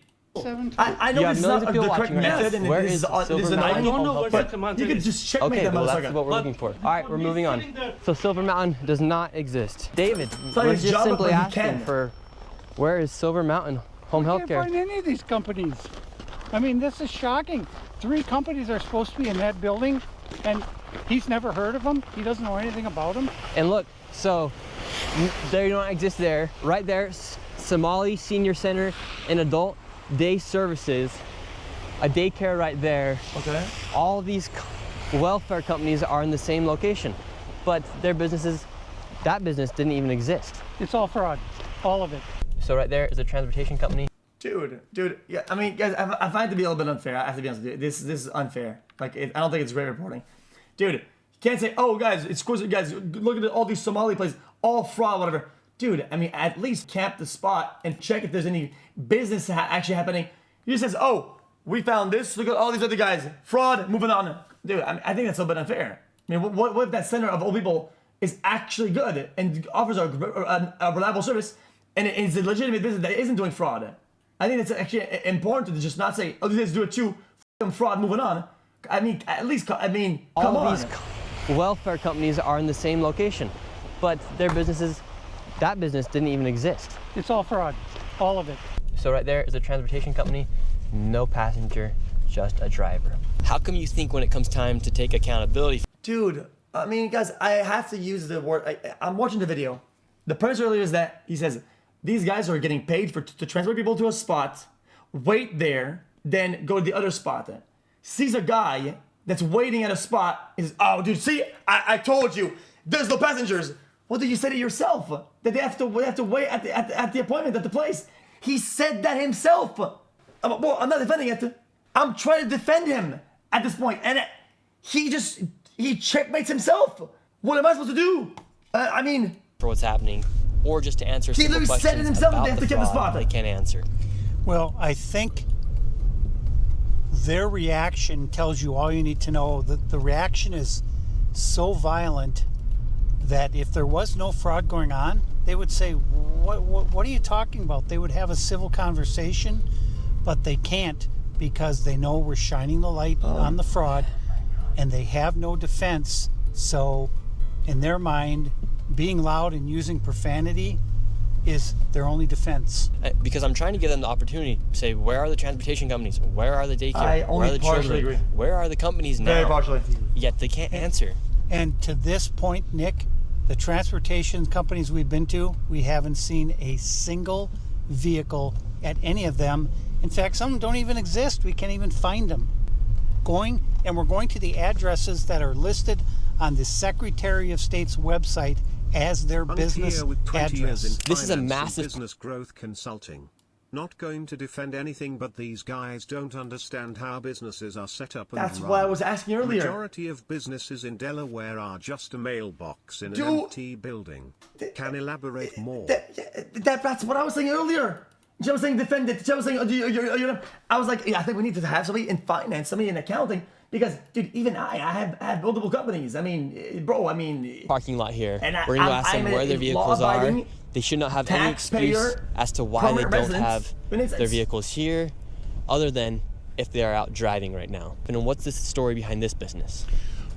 C: I know
A: You have
C: this is
A: millions
C: not
A: of
C: the
A: people
C: correct
A: watching right now.
C: method, and
A: Where
C: this
A: is
C: is
A: Silver
C: an
A: Mountain?
K: I don't know
A: Home
K: where
A: Healthcare?
K: the command
C: You could
K: is.
C: just checkmate
A: Okay,
C: that
A: well that's
C: motherfucker.
A: what we're looking for. All right, we're moving on. So Silver Mountain does not exist. David,
C: not
A: we're
C: his
A: just
C: job,
A: simply
C: but he
A: asking
C: can.
A: for where is Silver Mountain Home
D: Can't
A: Healthcare?
D: find any of these companies. I mean, this is shocking. 3 companies are supposed to be in that building, and he's never heard of them. He doesn't know anything about them.
A: And look, so they don't exist there. Right there, Somali Senior Center and Adult Day Services, a daycare right there.
C: Okay.
A: All these welfare companies are in the same location, but their businesses, that business didn't even exist.
D: It's all fraud, all of it.
A: So right there is a transportation company.
C: Dude, yeah, I mean, guys, I find it to be a little bit unfair. I have to be honest with you. This is unfair. Like, I don't think it's great reporting. Dude, you can't say, oh, guys, it's course, guys, look at all these Somali places, all fraud, whatever. Dude, I mean, at least camp the spot and check if there's any business actually happening. He just says, oh, we found this. Look at all these other guys. Fraud, moving on. Dude, I think that's a little bit unfair. I mean, what if that center of old people is actually good and offers a reliable service and it's a legitimate business that isn't doing fraud? I think it's actually important to just not say, oh, these guys do it too, them fraud, moving on. I mean, at least, come
A: All
C: on.
A: these welfare companies are in the same location, but their businesses, that business didn't even exist.
D: It's all fraud, all of it.
A: So right there is a transportation company, no passenger, just a driver. How come you think when it comes time to take accountability?
C: Dude, I mean, guys, I have to use the word. I'm watching the video. The premise earlier is that he says these guys are getting paid to transport people to a spot, wait there, then go to the other spot. Sees a guy that's waiting at a spot. He says, "Oh, dude, see, I told you, there's no passengers." Well, did you say it yourself that they have to wait at the appointment at the place? He said that himself. Well, I'm not defending it. I'm trying to defend him at this point, and he checkmates himself. What am I supposed to do? I mean,
A: For what's happening, or just to answer
C: He
A: simple
C: literally said it
A: questions
C: himself that
A: about
C: they have
A: the
C: to get the
A: fraud
C: spot.
A: they can't answer.
D: Well, I think their reaction tells you all you need to know. The reaction is so violent that if there was no fraud going on, they would say, what are you talking about? They would have a civil conversation, but they can't because they know we're shining the light on the fraud and they have no defense. So in their mind, being loud and using profanity is their only defense.
A: Because I'm trying to give them the opportunity to say, where are the transportation companies? Where are the daycare?
C: I
A: Where
C: only
A: are the
C: partially
A: children?
C: agree.
A: Where are the companies now?
C: very partially.
A: Yet they can't answer.
D: And to this point, Nick, the transportation companies we've been to, we haven't seen a single vehicle at any of them. In fact, some of them don't even exist. We can't even find them. We're going to the addresses that are listed on the Secretary of State's website as their business
I: with 20 years in
D: address.
A: This is a
I: finance and
A: massive-
I: business growth consulting. Not going to defend anything, but these guys don't understand how businesses are set up and
C: That's
I: run.
C: what I was asking earlier.
I: Majority of businesses in Delaware are just a mailbox in an
C: Dude,
I: empty building. Can elaborate more.
C: That's what I was saying earlier. Joe was saying defend it. Joe was saying, I was like, yeah, I think we need to have somebody in finance, somebody in accounting, because, dude, even I have multiple companies. I mean, bro,
A: Parking lot here.
C: And
A: We're gonna ask them where their vehicles are. They should not have any excuse as to why they don't have their vehicles here, other than if they are out driving right now. And what's the story behind this business?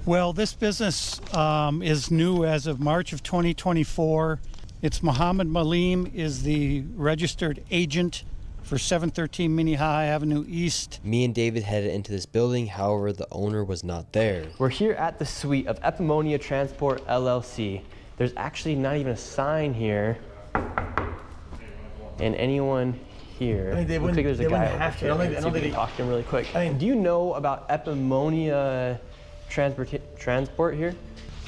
D: Well, this business is new as of March of 2024. It's Muhammad Malim is the registered agent for 713 Minnehaha Avenue East.
E: Me and David headed into this building, however, the owner was not there.
A: We're here at the suite of Epimonnia Transport LLC. There's actually not even a sign here. And anyone here,
C: I mean, they
A: looks like there's a guy
C: have to.
A: over here. I don't think talk to him really quick. I mean, do you know about Epimonnia Transport here?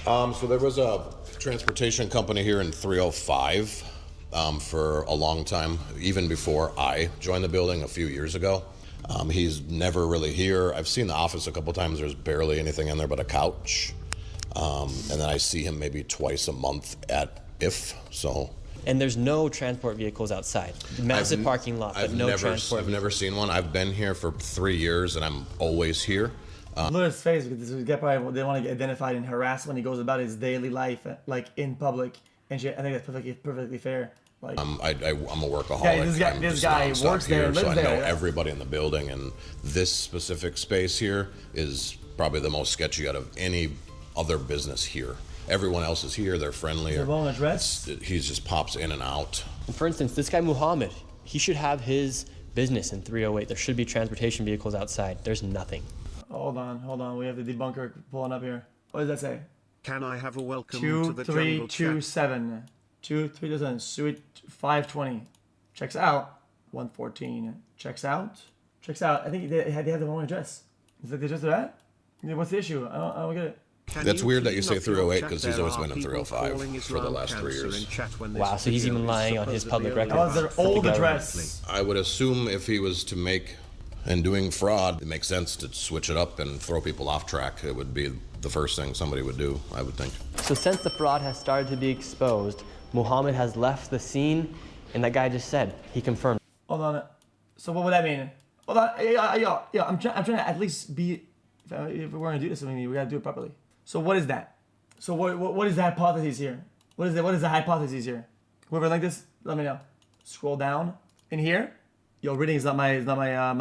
L: So there was a transportation company here in 305 for a long time, even before I joined the building a few years ago. He's never really here. I've seen the office a couple times. There's barely anything in there but a couch. And then I see him maybe twice a month at IF, so.
A: And there's no transport vehicles outside. Massive parking lot, but no transport.
L: I've never seen one. I've been here for 3 years and I'm always here.
C: Look at his face, because this guy probably they want to get identified and harassed when he goes about his daily life, like in public and shit. I think that's perfectly fair. Like,
L: I'm a workaholic.
C: Yeah, this guy works there, lives
L: so I know
C: there.
L: everybody in the building, and this specific space here is probably the most sketchy out of any other business here. Everyone else is here. They're friendly.
C: Is there a wrong address?
L: He just pops in and out.
A: And for instance, this guy Muhammad, he should have his business in 308. There should be transportation vehicles outside. There's nothing.
C: Hold on. We have the debunker pulling up here. What does that say?
I: Can I have a welcome to the jungle chat?
C: 2327. 2327. Suite 520. Checks out. 114. Checks out. I think they have the wrong address. Is that the address they're at? What's the issue? I don't get it.
L: That's weird that you say 308 because he's always been in 305 for the last 3 years.
A: Wow, so he's even lying on his public record.
C: That was their old address.
L: I would assume if he was to make and doing fraud, it makes sense to switch it up and throw people off track. It would be the first thing somebody would do, I would think.
A: So since the fraud has started to be exposed, Muhammad has left the scene, and that guy just said, he confirmed.
C: Hold on. So what would that mean? Hold on. Yeah, I'm trying to at least be, if we're going to do this, we got to do it properly. So what is that? So what is the hypothesis here? What is the hypothesis here? Whoever like this, let me know. Scroll down in here. Yo, reading is not my I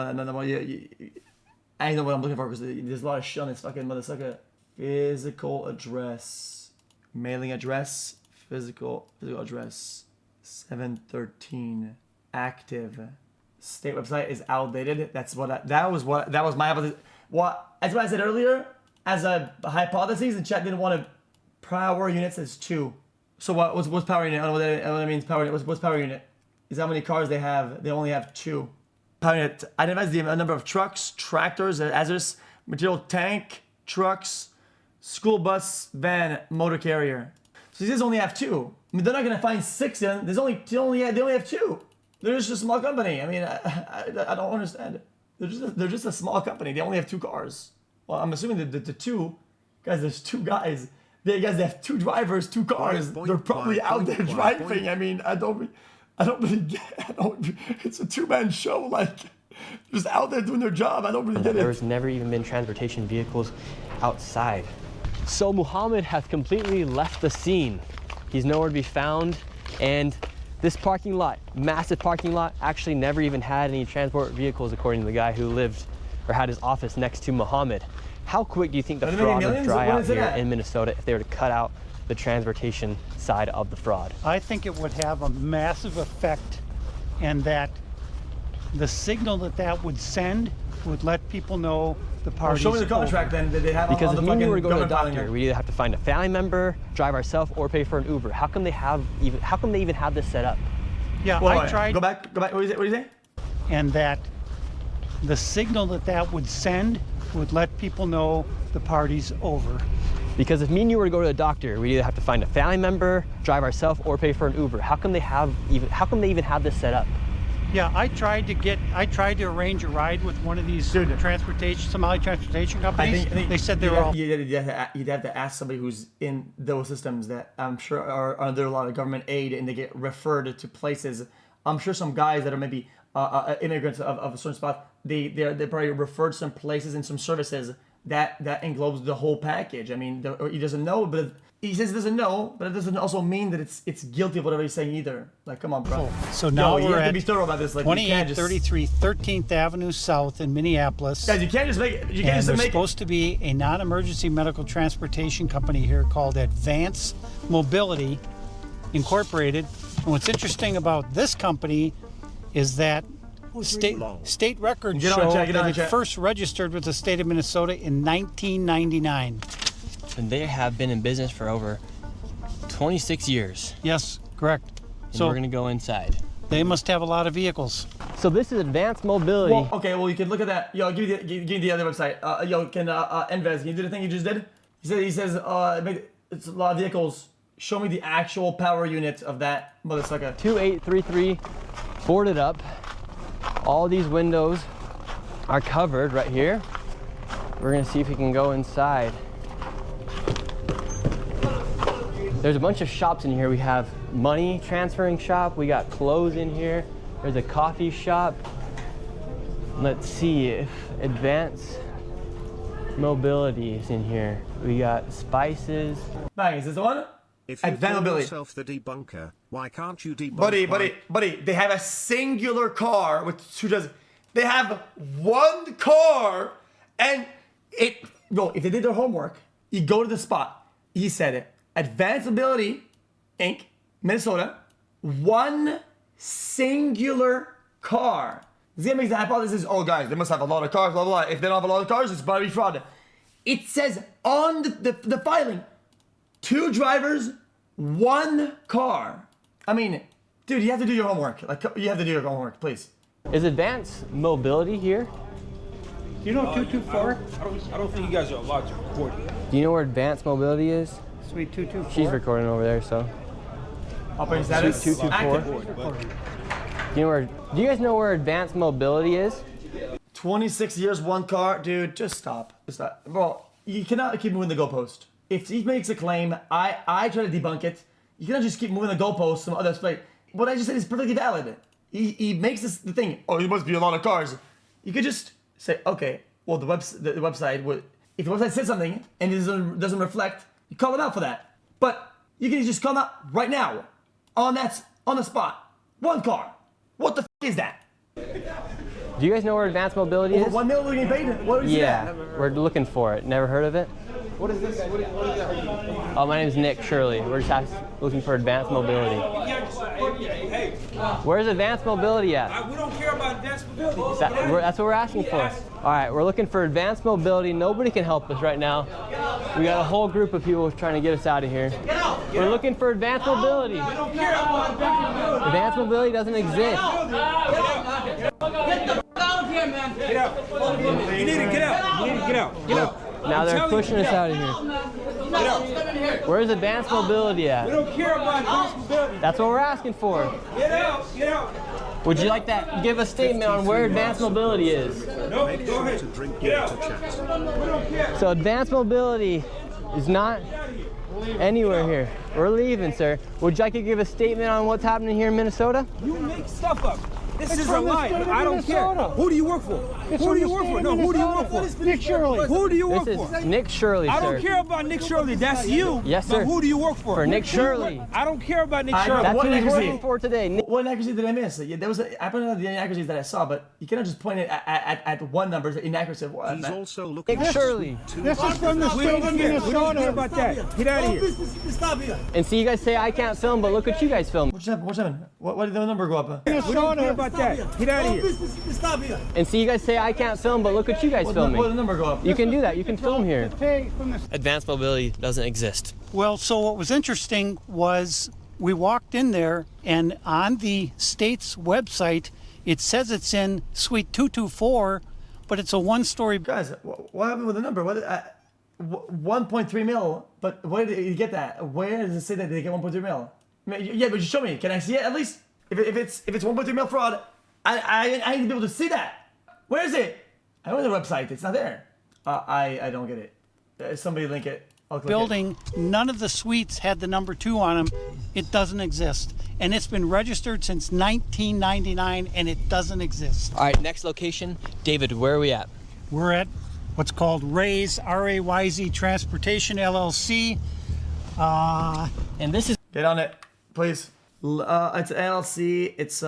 C: know what I'm looking for because there's a lot of shit on this fucking motherfucker. Physical address, mailing address, physical address, 713 active. State website is outdated. That was my hypothesis. That's what I said earlier. As a hypothesis, the chat didn't want to power units as 2. So what's power unit? I don't know what that means. Power unit. What's power unit? Is how many cars they have. They only have 2. Power unit identifies the number of trucks, tractors, hazardous material tank, trucks, school bus, van, motor carrier. So these guys only have 2. I mean, they're not gonna find 6 in. They only have 2. They're just a small company. I mean, I don't understand. They're just a small company. They only have 2 cars. Well, I'm assuming that the 2 guys, there's 2 guys. They have 2 drivers, 2 cars. They're probably out there driving. I mean, I don't really get it. It's a 2-man show, like, just out there doing their job. I don't really get it.
A: There's never even been transportation vehicles outside. So Muhammad has completely left the scene. He's nowhere to be found. And this parking lot, massive parking lot, actually never even had any transport vehicles, according to the guy who lived or had his office next to Muhammad. How quick do you think the fraud would dry out here in Minnesota if they were to cut out the transportation side of the fraud?
D: I think it would have a massive effect, and that the signal that would send would let people know the party's
C: show me the contract then that they have
A: because
C: on the
A: if
C: fucking
A: we were to go to the doctor,
C: calendar.
A: we either have to find a family member, drive ourselves, or pay for an Uber. How come they even have this set up?
D: Yeah,
C: Well,
D: I tried.
C: Go back. What do you say?
D: And that the signal that would send would let people know the party's over.
A: Because if me and you were to go to the doctor, we either have to find a family member, drive ourselves, or pay for an Uber. How come they even have this set up?
D: Yeah, I tried to arrange a ride with one of these Somali transportation companies.
C: I think
D: they said they were all.
C: You'd have to ask somebody who's in those systems that I'm sure are under a lot of government aid and they get referred to places. I'm sure some guys that are maybe immigrants of a certain spot, they probably referred some places and some services that englobes the whole package. I mean, he doesn't know, but he says he doesn't know, but it doesn't also mean that it's guilty of whatever he's saying either. Like, come on, bro.
D: So now
C: you
D: we're
C: have
D: at
C: to be thorough about this. Like,
D: 2833 13th Avenue South in Minneapolis.
C: Guys, you can't just make it. You can't
D: And
C: just
D: there's
C: make it.
D: supposed to be a non-emergency medical transportation company here called Advance Mobility Incorporated. And what's interesting about this company is that state records show that it first registered with the state of Minnesota in 1999.
A: And they have been in business for over 26 years.
D: Yes, correct.
A: And
D: So
A: we're gonna go inside.
D: They must have a lot of vehicles.
A: So this is Advanced Mobility.
C: Well, okay, well, you can look at that. Yo, give me the other website. Envez, can you do the thing you just did? He says, it's a lot of vehicles. Show me the actual power unit of that motherfucker.
A: 2833, boarded up. All these windows are covered right here. We're gonna see if we can go inside. There's a bunch of shops in here. We have money transferring shop. We got clothes in here. There's a coffee shop. Let's see if Advanced Mobility is in here. We got spices.
C: Bang, is this the one?
I: If you
C: Advanced
I: call
C: Mobility.
I: yourself the debunker, why can't you debunk?
C: Buddy, they have a singular car with two dozen. They have one car, and if they did their homework, you go to the spot. He said it. Advanced Mobility, Inc., Minnesota, one singular car. This guy makes the hypothesis, oh guys, they must have a lot of cars, blah, blah, blah. If they don't have a lot of cars, it's probably fraud. It says on the filing, 2 drivers, 1 car. I mean, dude, you have to do your homework. Like, you have to do your homework, please.
A: Is Advanced Mobility here?
D: Do you know 224?
J: I don't think you guys are allowed to record it.
A: Do you know where Advanced Mobility is?
D: Suite 224.
A: She's recording over there, so.
C: Operating status.
A: Suite 224. Do you guys know where Advanced Mobility is?
C: 26 years, 1 car, dude. Just stop. Bro, you cannot keep moving the goalpost. If he makes a claim, I try to debunk it. You cannot just keep moving the goalpost some other place. What I just said is perfectly valid. He makes the thing. Oh, there must be a lot of cars. You could just say, okay, well the website would. If the website says something and it doesn't reflect, you call them out for that. But you can just call them out right now, on the spot. 1 car. What the is that?
A: Do you guys know where Advanced Mobility
C: Over
A: is?
C: $1 million getting paid? What is that?
A: We're looking for it. Never heard of it?
J: What is this? What is that?
A: Oh, my name is Nick Shirley. We're just looking for Advanced Mobility.
J: Hey,
A: Where's Advanced Mobility at?
J: we don't care about advanced mobility.
A: That's what we're asking for. All right, we're looking for Advanced Mobility. Nobody can help us right now. We got a whole group of people trying to get us out of here. We're looking for Advanced Mobility.
J: We don't care about advanced mobility.
A: Advanced Mobility doesn't exist.
J: Get the f out of here, man. Get out. You need to get out. You need to get out. Get out.
A: Now they're pushing us out of here.
J: Get out.
A: Where's Advanced Mobility at?
J: We don't care about advanced mobility.
A: That's what we're asking for.
J: Get out. Get out.
A: Would you like to give a statement on where Advanced Mobility is?
J: No, go ahead. Get out. We don't care.
A: So Advanced Mobility is not anywhere here. We're leaving, sir. Would you like to give a statement on what's happening here in Minnesota?
J: You make stuff up. This is a lie. I don't care. Who do you work for? Who do you work for? No, who do you work for?
D: Nick Shirley.
J: Who do you work
A: This
J: for?
A: is Nick Shirley, sir.
J: I don't care about Nick Shirley. That's you.
A: Yes, sir.
J: But who do you work for?
A: For Nick Shirley.
J: I don't care about Nick Shirley.
A: That's
C: What
A: what he's
C: inaccuracy?
A: working for today.
C: What inaccuracy did I miss? Yeah, there was I pointed out the inaccuracies that I saw, but you cannot just point it at one number, inaccuracy of what?
I: He's also looking
A: Nick Shirley.
D: This is from the
J: We
D: state
J: don't
D: of
J: care. We don't care
D: Minnesota.
J: about that. Get out of here.
K: Stop here.
A: And see, you guys say I can't film, but look what you guys film.
C: What's happened? Why did the number go up?
J: We don't care about that. Get out of here.
K: Stop here.
A: And see, you guys say I can't film, but look what you guys
C: What did the
A: filming.
C: number go up?
A: You can do that. You can film here.
D: Pay from the
A: Advanced Mobility doesn't exist.
D: Well, so what was interesting was we walked in there, and on the state's website, it says it's in Suite 224, but it's a 1-story.
C: Guys, what happened with the number? 1.3 mil. But where did you get that? Where does it say that they get 1.3 mil? Yeah, but you show me. Can I see it at least? If it's 1.3 mil fraud, I need to be able to see that. Where is it? I went to the website. It's not there. I don't get it. Somebody link it. I'll click
D: Building, none of the suites had the number 2 on them. It doesn't exist. And it's been registered since 1999, and it doesn't exist.
A: All right, next location. David, where are we at?
D: We're at what's called Ray's, R-A-Y-Z Transportation, LLC.
A: And this is...
C: Get on it, please. It's LLC. It's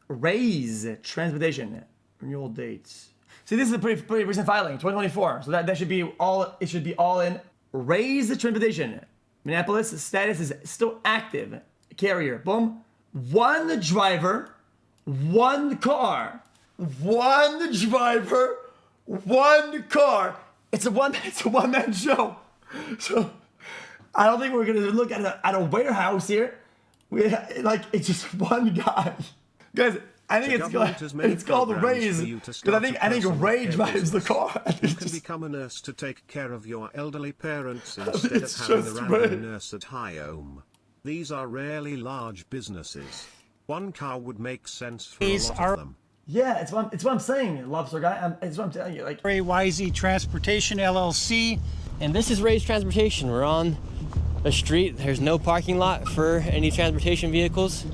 C: Ray's Transportation. Renewal dates. See, this is a pretty recent filing, 2024. So that should be all. It should be all in Ray's Transportation. Minneapolis status is still active. Carrier. Boom. 1 driver, 1 car. 1 driver, 1 car. It's a one-man show. So I don't think we're gonna look at a warehouse here. It's just 1 guy. Guys, I think it's called Ray's because I think Ray drives the car.
I: You can become a nurse to take care of your elderly parents instead of having a random nurse at home. These are rarely large businesses. 1 car would make sense for a lot of them.
C: Yeah, it's what I'm saying, Lobster Guy. It's what I'm telling you. Like
D: RAYZ Transportation LLC.
A: And this is Ray's Transportation. We're on a street. There's no parking lot for any transportation vehicles.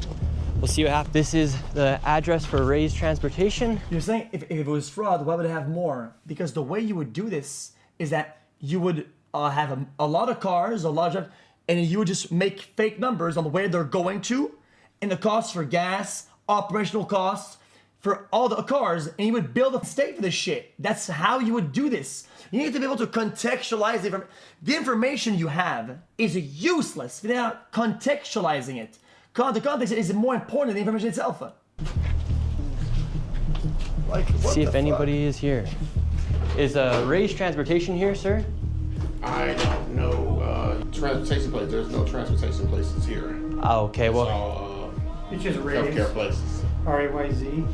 A: We'll see what happens. This is the address for Ray's Transportation.
C: You're saying if it was fraud, why would it have more? Because the way you would do this is that you would have a lot of cars, a lot of, and you would just make fake numbers on where they're going to, and the costs for gas, operational costs for all the cars, and you would build a state for this shit. That's how you would do this. You need to be able to contextualize the information you have is useless if you're not contextualizing it. The context is more important than the information itself.
A: See if anybody is here. Is Ray's Transportation here, sir?
H: I don't know. Transportation place. There's no transportation places here.
A: Oh, okay.
H: It's
A: well,
H: all
D: It's just Ray's.
H: healthcare places.
D: RAYZ.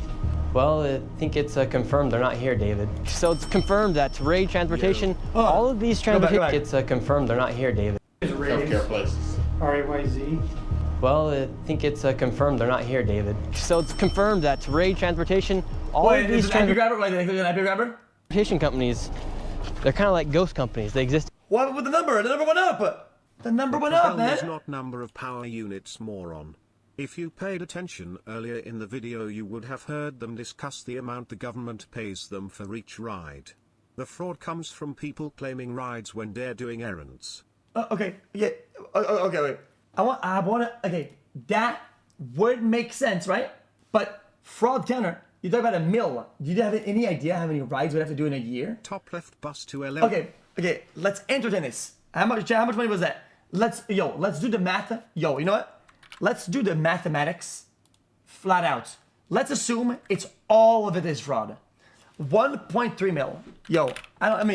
A: Well, I think it's confirmed they're not here, David. So it's confirmed that Ray Transportation, all of these transportation, it's confirmed they're not here, David.
H: Healthcare places.
D: RAYZ.
A: Well, I think it's confirmed they're not here, David. So it's confirmed that Ray Transportation, all of these transportation companies, they're kind of like ghost companies. They exist.
C: What happened with the number? The number went up. The number went up, man.
I: Is not number of power units, moron. If you paid attention earlier in the video, you would have heard them discuss the amount the government pays them for each ride. The fraud comes from people claiming rides when they're doing errands.
C: Okay, yeah. Okay, wait. I want to. Okay, that would make sense, right? But fraud counter. You talk about a mill. Do you have any idea how many rides we'd have to do in a year?
I: Top left bus to 11.
C: Okay. Let's entertain this. How much money was that? Let's do the math. You know what? Let's do the mathematics flat out. Let's assume it's all of it is fraud. 1.3 mil. You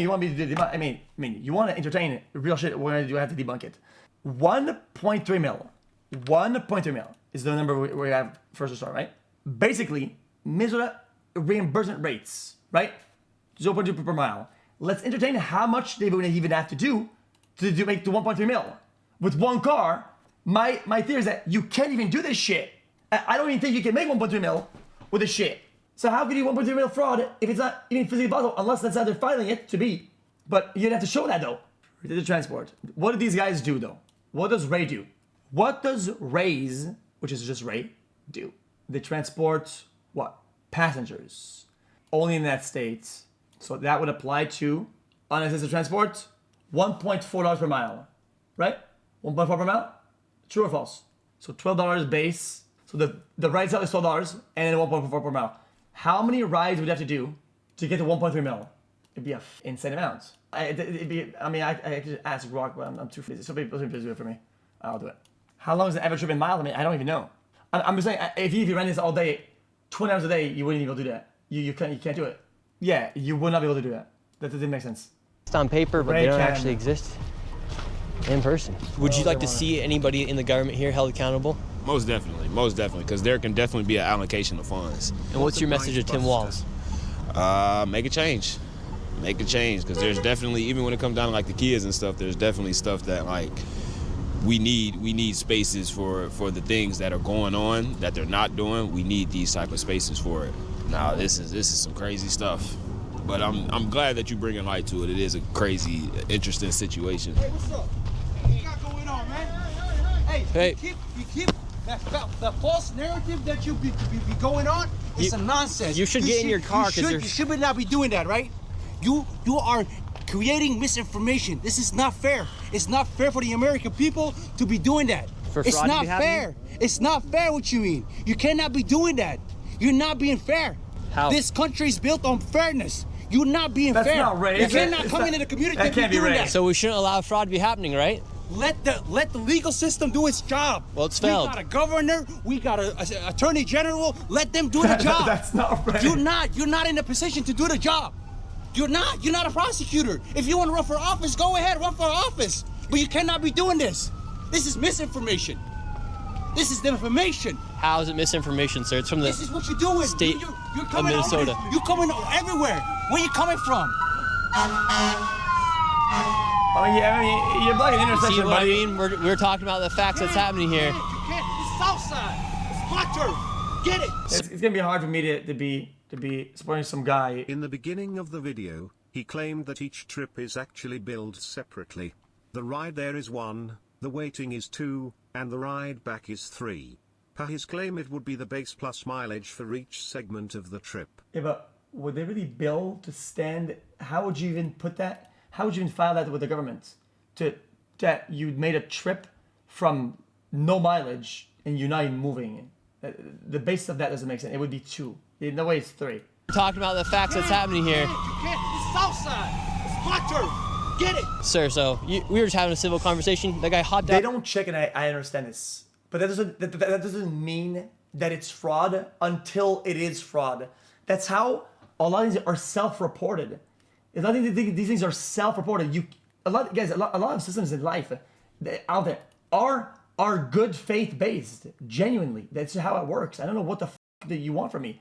C: want me to do I mean, you want to entertain real shit, we're going to have to debunk it. 1.3 mil. 1.3 mil is the number we have first to start, right? Basically, Minnesota reimbursement rates, right? 0.2 per mile. Let's entertain how much they would even have to do to make the 1.3 mil. With 1 car, my theory is that you can't even do this shit. I don't even think you can make 1.3 mil with this shit. So how can you 1.3 mil fraud if it's not even physically possible, unless that's how they're filing it to be. But you'd have to show that though. The transport. What do these guys do though? What does Ray do? What does Ray's, which is just Ray, do? They transport what? Passengers. Only in that state. So that would apply to unassisted transport, $1.4 per mile. Right? 1.4 per mile? True or false? So $12 base. So the ride itself is $12 and then 1.4 per mile. How many rides would you have to do to get to 1.3 mil? It'd be an insane amount. I could ask Rock, but I'm too busy. So please do it for me. I'll do it. How long is the average trip in miles? I mean, I don't even know. I'm just saying, if you ran this all day, 20 hours a day, you wouldn't even be able to do that. You can't do it. Yeah, you would not be able to do that. That doesn't make sense.
A: It's on paper, but they don't actually exist in person. Would you like to see anybody in the government here held accountable?
F: Most definitely, because there can definitely be an allocation of funds.
A: And what's your message to Tim Walls?
F: Make a change, because there's definitely, even when it comes down to like the kids and stuff, there's definitely stuff that like we need spaces for the things that are going on that they're not doing. We need these type of spaces for it. Now this is some crazy stuff, but I'm glad that you bringing light to it. It is a crazy, interesting situation.
J: Hey, what's up? What you got going on, man? Hey. You keep that false narrative that you be going on. It's a nonsense.
A: You should get in your car because
J: you should not be doing that, right? You are creating misinformation. This is not fair. It's not fair for the American people to be doing that. It's not fair. It's not fair what you mean. You cannot be doing that. You're not being fair.
A: How?
J: This country is built on fairness. You're not being fair.
C: That's not right.
J: You cannot come into the community
C: that
J: and be
C: can't be
J: doing
C: right.
J: that.
A: So we shouldn't allow fraud to be happening, right?
J: Let the legal system do its job.
A: Well, it's failed.
J: We got a governor. We got an attorney general. Let them do the job.
C: That's not right.
J: You're not in a position to do the job. You're not a prosecutor. If you want to run for office, go ahead, run for office. But you cannot be doing this. This is misinformation. This is information.
A: How is it misinformation, sir? It's from the
J: This is what you're doing.
A: state
J: you're
A: of
J: coming
A: Minnesota.
J: You're coming everywhere. Where you coming from?
C: I mean, you're blocking the intersection,
A: See what I
C: buddy.
A: mean? We're talking about the facts that's happening here.
J: You can't. It's Southside. It's my turf. Get it.
C: It's gonna be hard for me to be supporting some guy.
I: In the beginning of the video, he claimed that each trip is actually billed separately. The ride there is 1, the waiting is 2, and the ride back is 3. Per his claim, it would be the base plus mileage for each segment of the trip.
C: Yeah, but would they really bill to stand? How would you even put that? How would you even file that with the government? That you made a trip from no mileage and you're not even moving. The base of that doesn't make sense. It would be 2. In no way it's 3.
A: We're talking about the facts that's happening here.
J: You can't. It's Southside. It's my turf. Get it.
A: Sir, so we were just having a civil conversation. That guy hopped out.
C: They don't check, and I understand this, but that doesn't mean that it's fraud until it is fraud. That's how a lot of these are self-reported. A lot of these things are self-reported. A lot of systems in life out there are good faith based. Genuinely, that's how it works. I don't know what the that you want from me.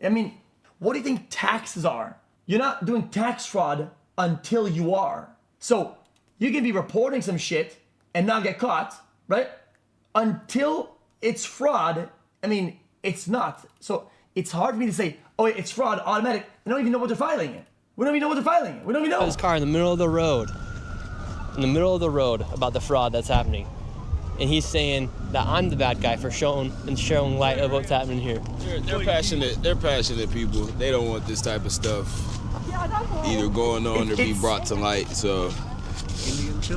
C: I mean, what do you think taxes are? You're not doing tax fraud until you are. So you can be reporting some shit and not get caught, right? Until it's fraud, I mean, it's not. So it's hard for me to say, oh, it's fraud, automatic. I don't even know what they're filing it. We don't even know what they're filing it. We don't even know.
A: His car in the middle of the road. In the middle of the road about the fraud that's happening. And he's saying that I'm the bad guy for showing light of what's happening here.
F: They're passionate. They're passionate people. They don't want this type of stuff either going on or be brought to light. So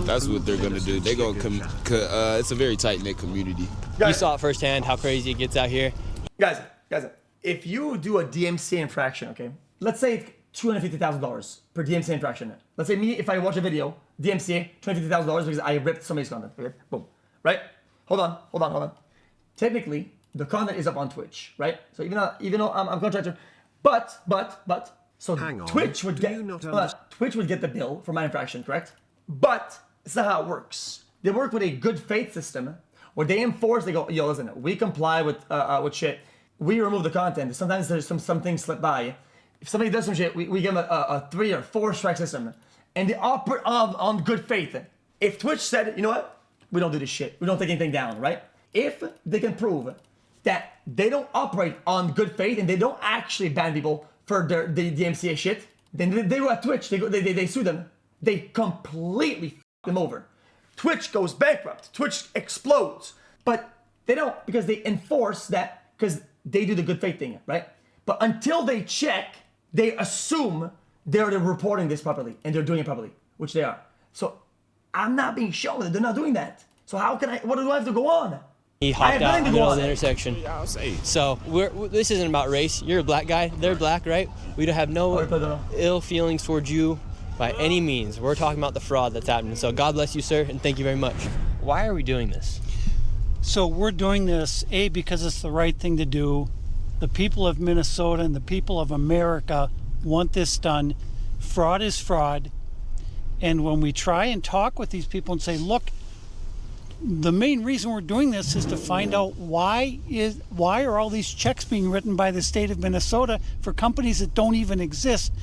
F: that's what they're gonna do. They're gonna come. It's a very tight knit community.
A: You saw it firsthand how crazy it gets out here.
C: Guys, if you do a DMCA infraction, okay, let's say $250,000 per DMCA infraction. Let's say me, if I watch a video, DMCA, $250,000 because I ripped somebody's content. Okay, boom. Right? Hold on. Technically, the content is up on Twitch, right? So even though I'm a contractor, but so Twitch would get the bill for my infraction, correct? But it's not how it works. They work with a good faith system where they enforce. They go, yo, listen, we comply with shit. We remove the content. Sometimes there's some things slip by. If somebody does some shit, we give them a 3 or 4 strike system, and they operate on good faith. If Twitch said, you know what? We don't do this shit. We don't take anything down, right? If they can prove that they don't operate on good faith and they don't actually ban people for the DMCA shit, then they go at Twitch. They sue them. They completely f them over. Twitch goes bankrupt. Twitch explodes. But they don't, because they enforce that, because they do the good faith thing, right? But until they check, they assume they're reporting this properly and they're doing it properly, which they are. So I'm not being shown that they're not doing that. So what do I have to go on?
A: He hopped out in the middle of the intersection. So this isn't about race. You're a black guy. They're black, right? We don't have no ill feelings towards you by any means. We're talking about the fraud that's happening. So God bless you, sir, and thank you very much. Why are we doing this?
D: So we're doing this, A, because it's the right thing to do. The people of Minnesota and the people of America want this done. Fraud is fraud. And when we try and talk with these people and say, look, the main reason we're doing this is to find out why are all these checks being written by the state of Minnesota for companies that don't even exist.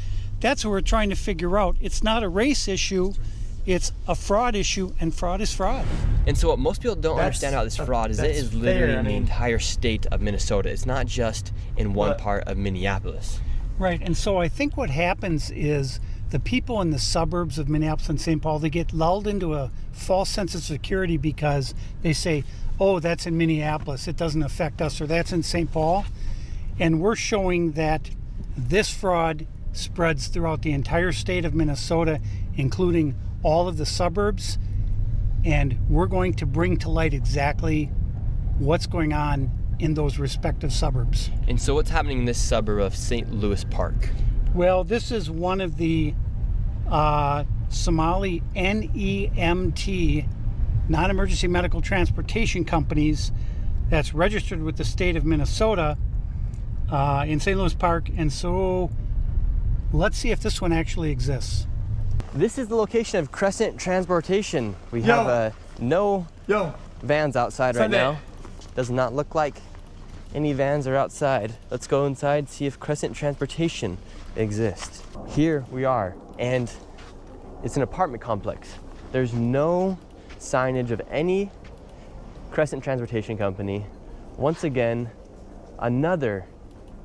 D: That's what we're trying to figure out. It's not a race issue. it's a fraud issue, and fraud is fraud.
A: And so what most people don't understand about this fraud is it is literally in the entire state of Minnesota. It's not just in one part of Minneapolis.
D: Right, and so I think what happens is the people in the suburbs of Minneapolis and St. Paul, they get lulled into a false sense of security because they say, oh, that's in Minneapolis, it doesn't affect us, or that's in St. Paul. And we're showing that this fraud spreads throughout the entire state of Minnesota, including all of the suburbs, and we're going to bring to light exactly what's going on in those respective suburbs.
A: And so what's happening in this suburb of St. Louis Park?
D: Well, this is one of the Somali NEMT, non-emergency medical transportation companies, that's registered with the state of Minnesota in St. Louis Park. And so let's see if this one actually exists.
A: This is the location of Crescent Transportation. We have no vans outside right now. Does not look like any vans are outside. Let's go inside, see if Crescent Transportation exists. Here we are, and it's an apartment complex. There's no signage of any Crescent Transportation Company. Once again, another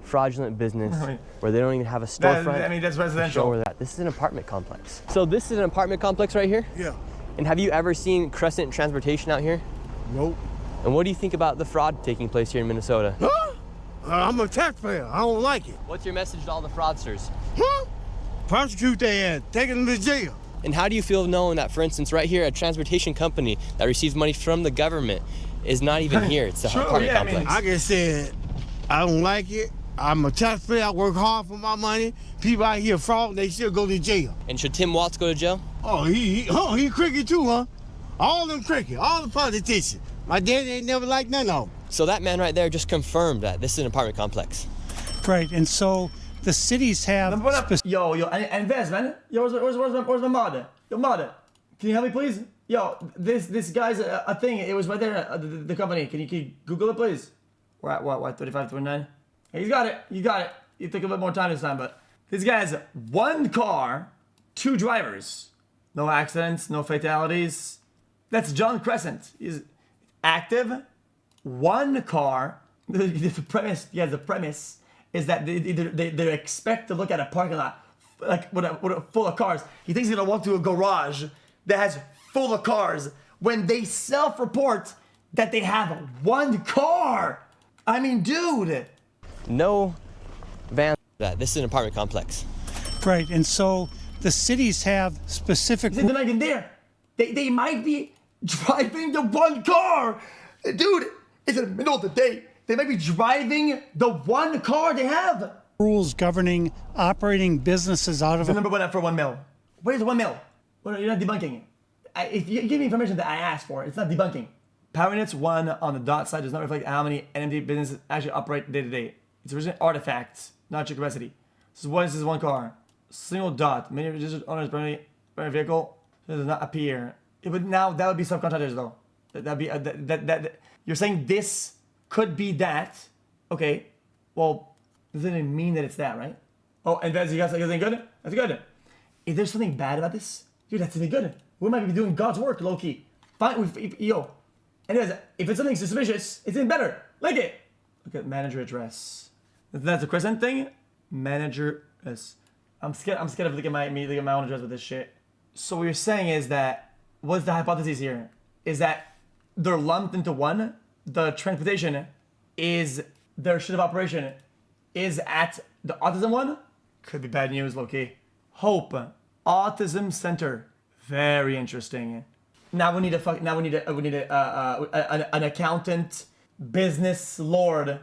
A: fraudulent business where they don't even have a storefront.
C: I mean, that's residential.
A: Where that. This is an apartment complex. So this is an apartment complex right here?
K: Yeah.
A: And have you ever seen Crescent Transportation out here?
K: Nope.
A: And what do you think about the fraud taking place here in Minnesota?
K: Huh? I'm a taxpayer. I don't like it.
A: What's your message to all the fraudsters?
K: Huh? Prosecute their ass. Take them to jail.
A: And how do you feel knowing that, for instance, right here, a transportation company that receives money from the government is not even here? It's a apartment complex.
K: I just said, I don't like it. I'm a taxpayer. I work hard for my money. People out here fraud, they still go to jail.
A: And should Tim Walz go to jail?
K: Oh, he cricket too, huh? All them cricket, all the politicians. My daddy ain't never liked none of them.
A: So that man right there just confirmed that this is an apartment complex.
D: Right, and so the cities have...
C: Yo, and Vez, man. Yo, where's my mother? Yo, mother, can you help me, please? Yo, this guy's a thing. It was right there, the company. Can you Google it, please? We're at what 35, 29? Hey, you got it. You took a bit more time this time, but this guy has 1 car, 2 drivers. No accidents, no fatalities. That's John Crescent. He's active, 1 car. The premise is that they expect to look at a parking lot like full of cars. He thinks he's gonna walk to a garage that has full of cars when they self-report that they have 1 car. I mean, dude.
A: No van. This is an apartment complex.
D: Right, and so the cities have specific...
C: They're not even there. They might be driving the 1 car. Dude, it's in the middle of the day. They might be driving the 1 car they have.
D: Rules governing operating businesses out of...
C: The number 1 for 1 mil. Where's the 1 mil? Well, you're not debunking it. If you give me information that I asked for, it's not debunking. PowerNet's 1 on the dot side does not reflect how many NMT businesses actually operate day to day. It's original artifacts, not your capacity. This is 1 car. Single dot. Many registered owners per vehicle. It does not appear. But now that would be subcontractors though. That'd be that. You're saying this could be that. Okay. Well, doesn't even mean that it's that, right? Oh, and that's anything good? That's good. If there's something bad about this, dude, that's something good. We might be doing God's work, low key. Fine, yo. Anyways, if it's something suspicious, it's even better. Like it. Look at manager address. That's a Crescent thing. Manager address. I'm scared of looking at my own address with this shit. So what you're saying is that what's the hypothesis here? Is that they're lumped into one. The transportation is their shit of operation is at the autism one. Could be bad news, low-key. Hope Autism Center. Very interesting. Now we need an accountant, business lord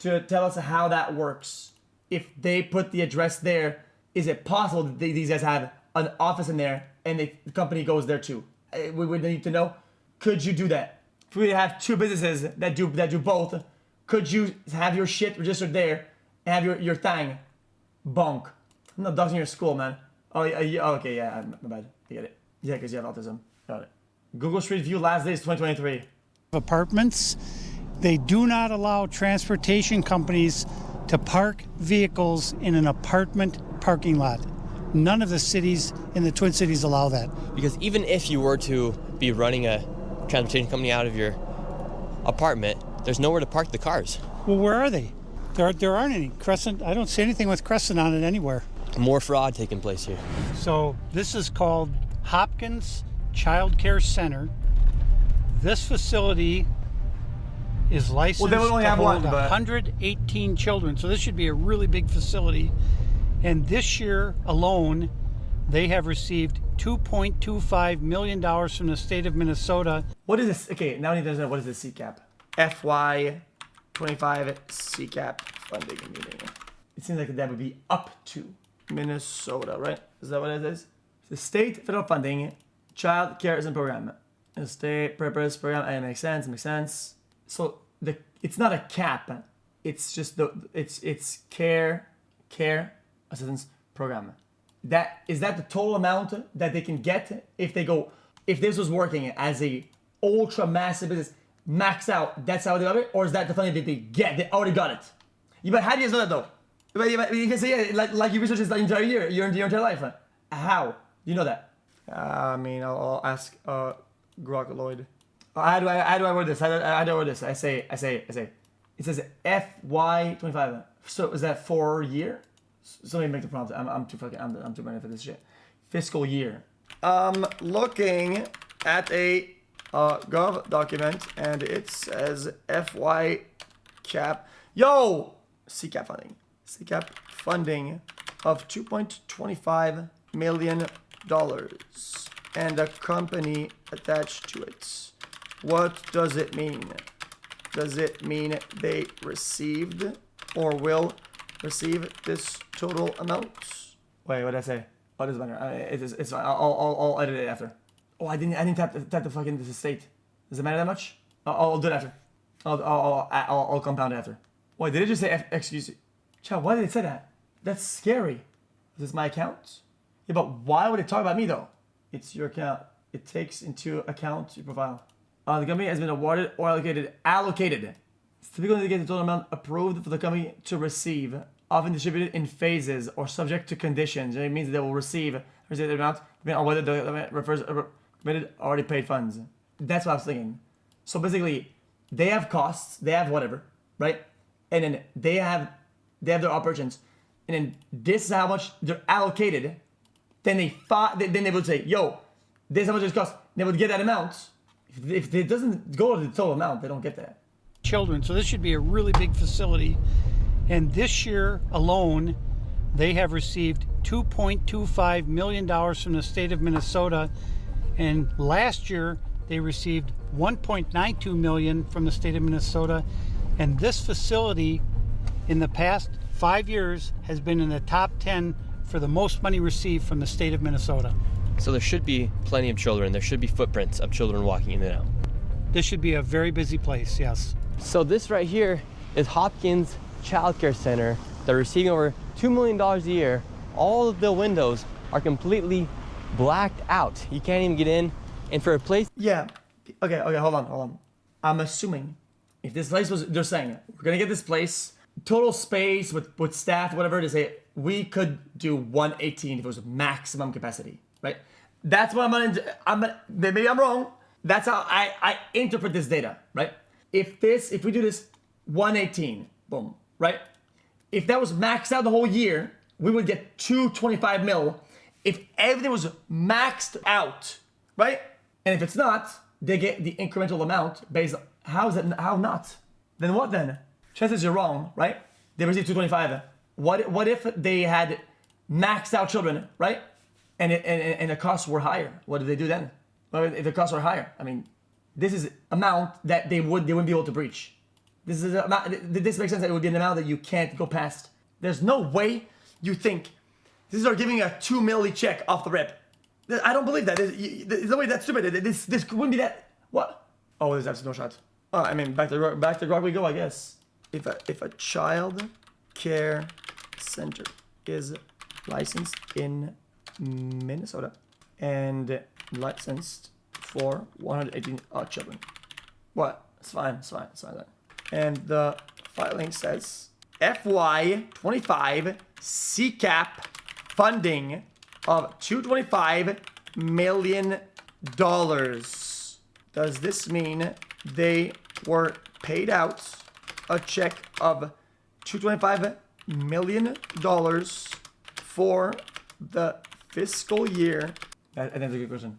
C: to tell us how that works. If they put the address there, is it possible that these guys have an office in there and the company goes there too? We would need to know. Could you do that? If we have 2 businesses that do both, could you have your shit registered there and have your thing? Bonk. I'm not doxing your school, man. Oh, okay, yeah, my bad. I get it. Yeah, because you have autism. Got it. Google Street View last days 2023.
D: Apartments, they do not allow transportation companies to park vehicles in an apartment parking lot. None of the cities in the Twin Cities allow that.
A: Because even if you were to be running a transportation company out of your apartment, there's nowhere to park the cars.
D: Well, where are they? There aren't any. Crescent, I don't see anything with Crescent on it anywhere.
A: More fraud taking place here.
D: So this is called Hopkins Child Care Center. This facility is licensed
C: they would only
D: to
C: have
D: hold
C: one, but
D: 118 children. So this should be a really big facility. And this year alone, they have received $2.25 million from the state of Minnesota.
C: What is this? Okay, now I need to understand what is the CCAP? FY25 CCAP funding meeting. It seems like that would be up to Minnesota, right? Is that what it is? The state federal funding, child care is a program. The state purpose program, it makes sense. So it's not a cap. It's just it's care assistance program. Is that the total amount that they can get if this was working as a ultra massive business, max out, that's how they got it? Or is that the funding that they already got it? But how do you know that though? But you can say, yeah, like you research this the entire year, your entire life. How? You know that? I mean, I'll ask Grok Lloyd. How do I word this? How do I word this? I say. It says FY25. So is that 4 year? Somebody make the prompt. I'm too running for this shit. Fiscal year. Looking at a gov document and it says FY cap. Yo, CCAP funding. CCAP funding of $2.25 million and a company attached to it. What does it mean? Does it mean they received or will receive this total amount? Wait, what did I say? Oh, this is better. It's fine. I'll edit it after. Oh, I didn't tap the fucking this state. Does it matter that much? I'll do it after. I'll compound it after. Wait, did it just say XQC? Child, why did it say that? That's scary. Is this my account? Yeah, but why would it talk about me though? It's your account. It takes into account your profile. The company has been awarded or allocated. It's typically to get the total amount approved for the company to receive, often distributed in phases or subject to conditions. It means that they will receive the amount depending on whether the amount refers committed already paid funds. That's what I was thinking. So basically, they have costs, they have whatever, right? And then they have their operations, and then this is how much they're allocated. Then they would say, yo, this is how much it costs. They would get that amount. If it doesn't go to the total amount, they don't get that.
D: Children, so this should be a really big facility. And this year alone, they have received $2.25 million from the state of Minnesota. And last year, they received $1.92 million from the state of Minnesota. And this facility, in the past 5 years, has been in the top 10 for the most money received from the state of Minnesota.
A: So there should be plenty of children. There should be footprints of children walking in and out.
D: This should be a very busy place, yes.
A: So this right here is Hopkins Child Care Center. They're receiving over $2 million a year. All of the windows are completely blacked out. You can't even get in. And for a place...
C: Yeah. Okay, hold on. I'm assuming if this place was... They're saying, we're going to get this place, total space with staff, whatever it is, we could do 118 if it was maximum capacity, right? That's what maybe I'm wrong. That's how I interpret this data, right? If we do this 118, boom, right? If that was maxed out the whole year, we would get 225 mil. If everything was maxed out, right? And if it's not, they get the incremental amount based on how not? Then what then? Chances you're wrong, right? They received 225. What if they had maxed out children, right? And the costs were higher. What do they do then? Well, if the costs are higher, I mean, this is amount that they wouldn't be able to breach. This makes sense that it would be an amount that you can't go past. There's no way you think these are giving a 2 milli check off the rip. I don't believe that. There's no way that's stupid. This wouldn't be that. What? Oh, there's absolutely no shot. Oh, I mean, back to Grok we go, I guess. If a child care center is licensed in Minnesota and licensed for 118 children. What? It's fine. And the filing says FY25 CCAP funding of $225 million. Does this mean they were paid out a check of $225 million for the fiscal year? I think that's a good question.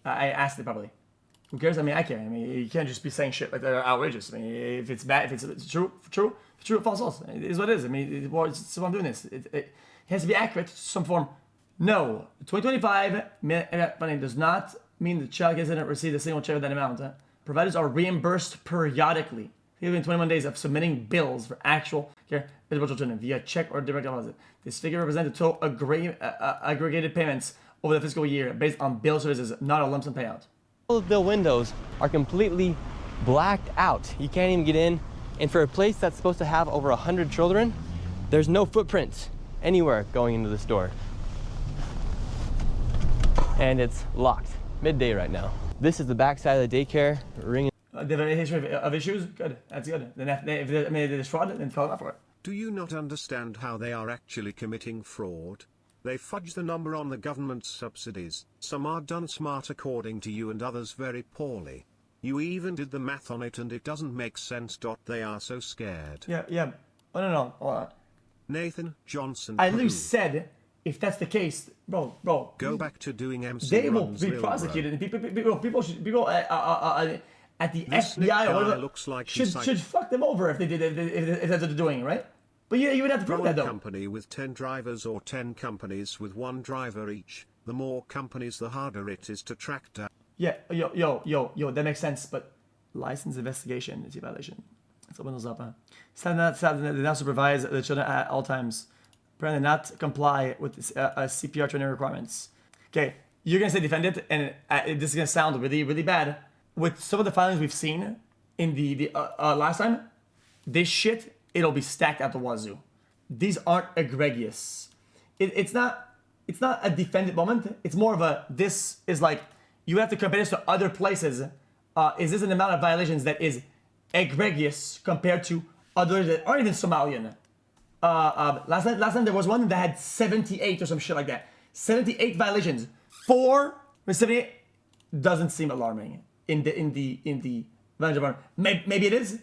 C: I asked it probably. Who cares? I mean, I care. I mean, you can't just be saying shit like that are outrageous. I mean, if it's bad, if it's true, false. It is what it is. I mean, it's why I'm doing this. It has to be accurate to some form. No, 2025 money does not mean the child doesn't receive a single check of that amount. Providers are reimbursed periodically, within 21 days of submitting bills for actual care eligible children via check or direct deposit. This figure represents the total aggregated payments over the fiscal year based on bill services, not a lump sum payout.
A: All of the windows are completely blacked out. You can't even get in. And for a place that's supposed to have over 100 children, there's no footprints anywhere going into the store. And it's locked. Midday right now. This is the back side of the daycare. Ring.
C: They have a history of issues? Good. That's good. Then if there's fraud, then call out for it.
I: Do you not understand how they are actually committing fraud? They fudge the number on the government's subsidies. Some are done smart according to you and others very poorly. You even did the math on it and it doesn't make sense. They are so scared.
C: Yeah. Oh, no. Hold on.
I: Nathan Johnson.
C: I literally said, if that's the case, bro.
I: Go back to doing MC.
C: They will be prosecuted. And people at the FBI or whatever
I: looks like
C: should fuck them over if they did if that's what they're doing, right? But you would have to prove that though.
I: One company with 10 drivers or 10 companies with 1 driver each. The more companies, the harder it is to track down.
C: Yeah, yo, that makes sense. But license investigation is a violation. Let's open those up. They now supervise the children at all times. Apparently not comply with CPR training requirements. Okay, you're gonna say defend it, and this is gonna sound really, really bad. With some of the filings we've seen in the last time, this shit, it'll be stacked at the wazoo. These aren't egregious. It's not a defended moment. It's more of a, this is like, you have to compare this to other places. Is this an amount of violations that is egregious compared to others that aren't even Somalian? Last time there was one that had 78 or some shit like that. 78 violations. 4 with 78 doesn't seem alarming in the violation. Maybe it is.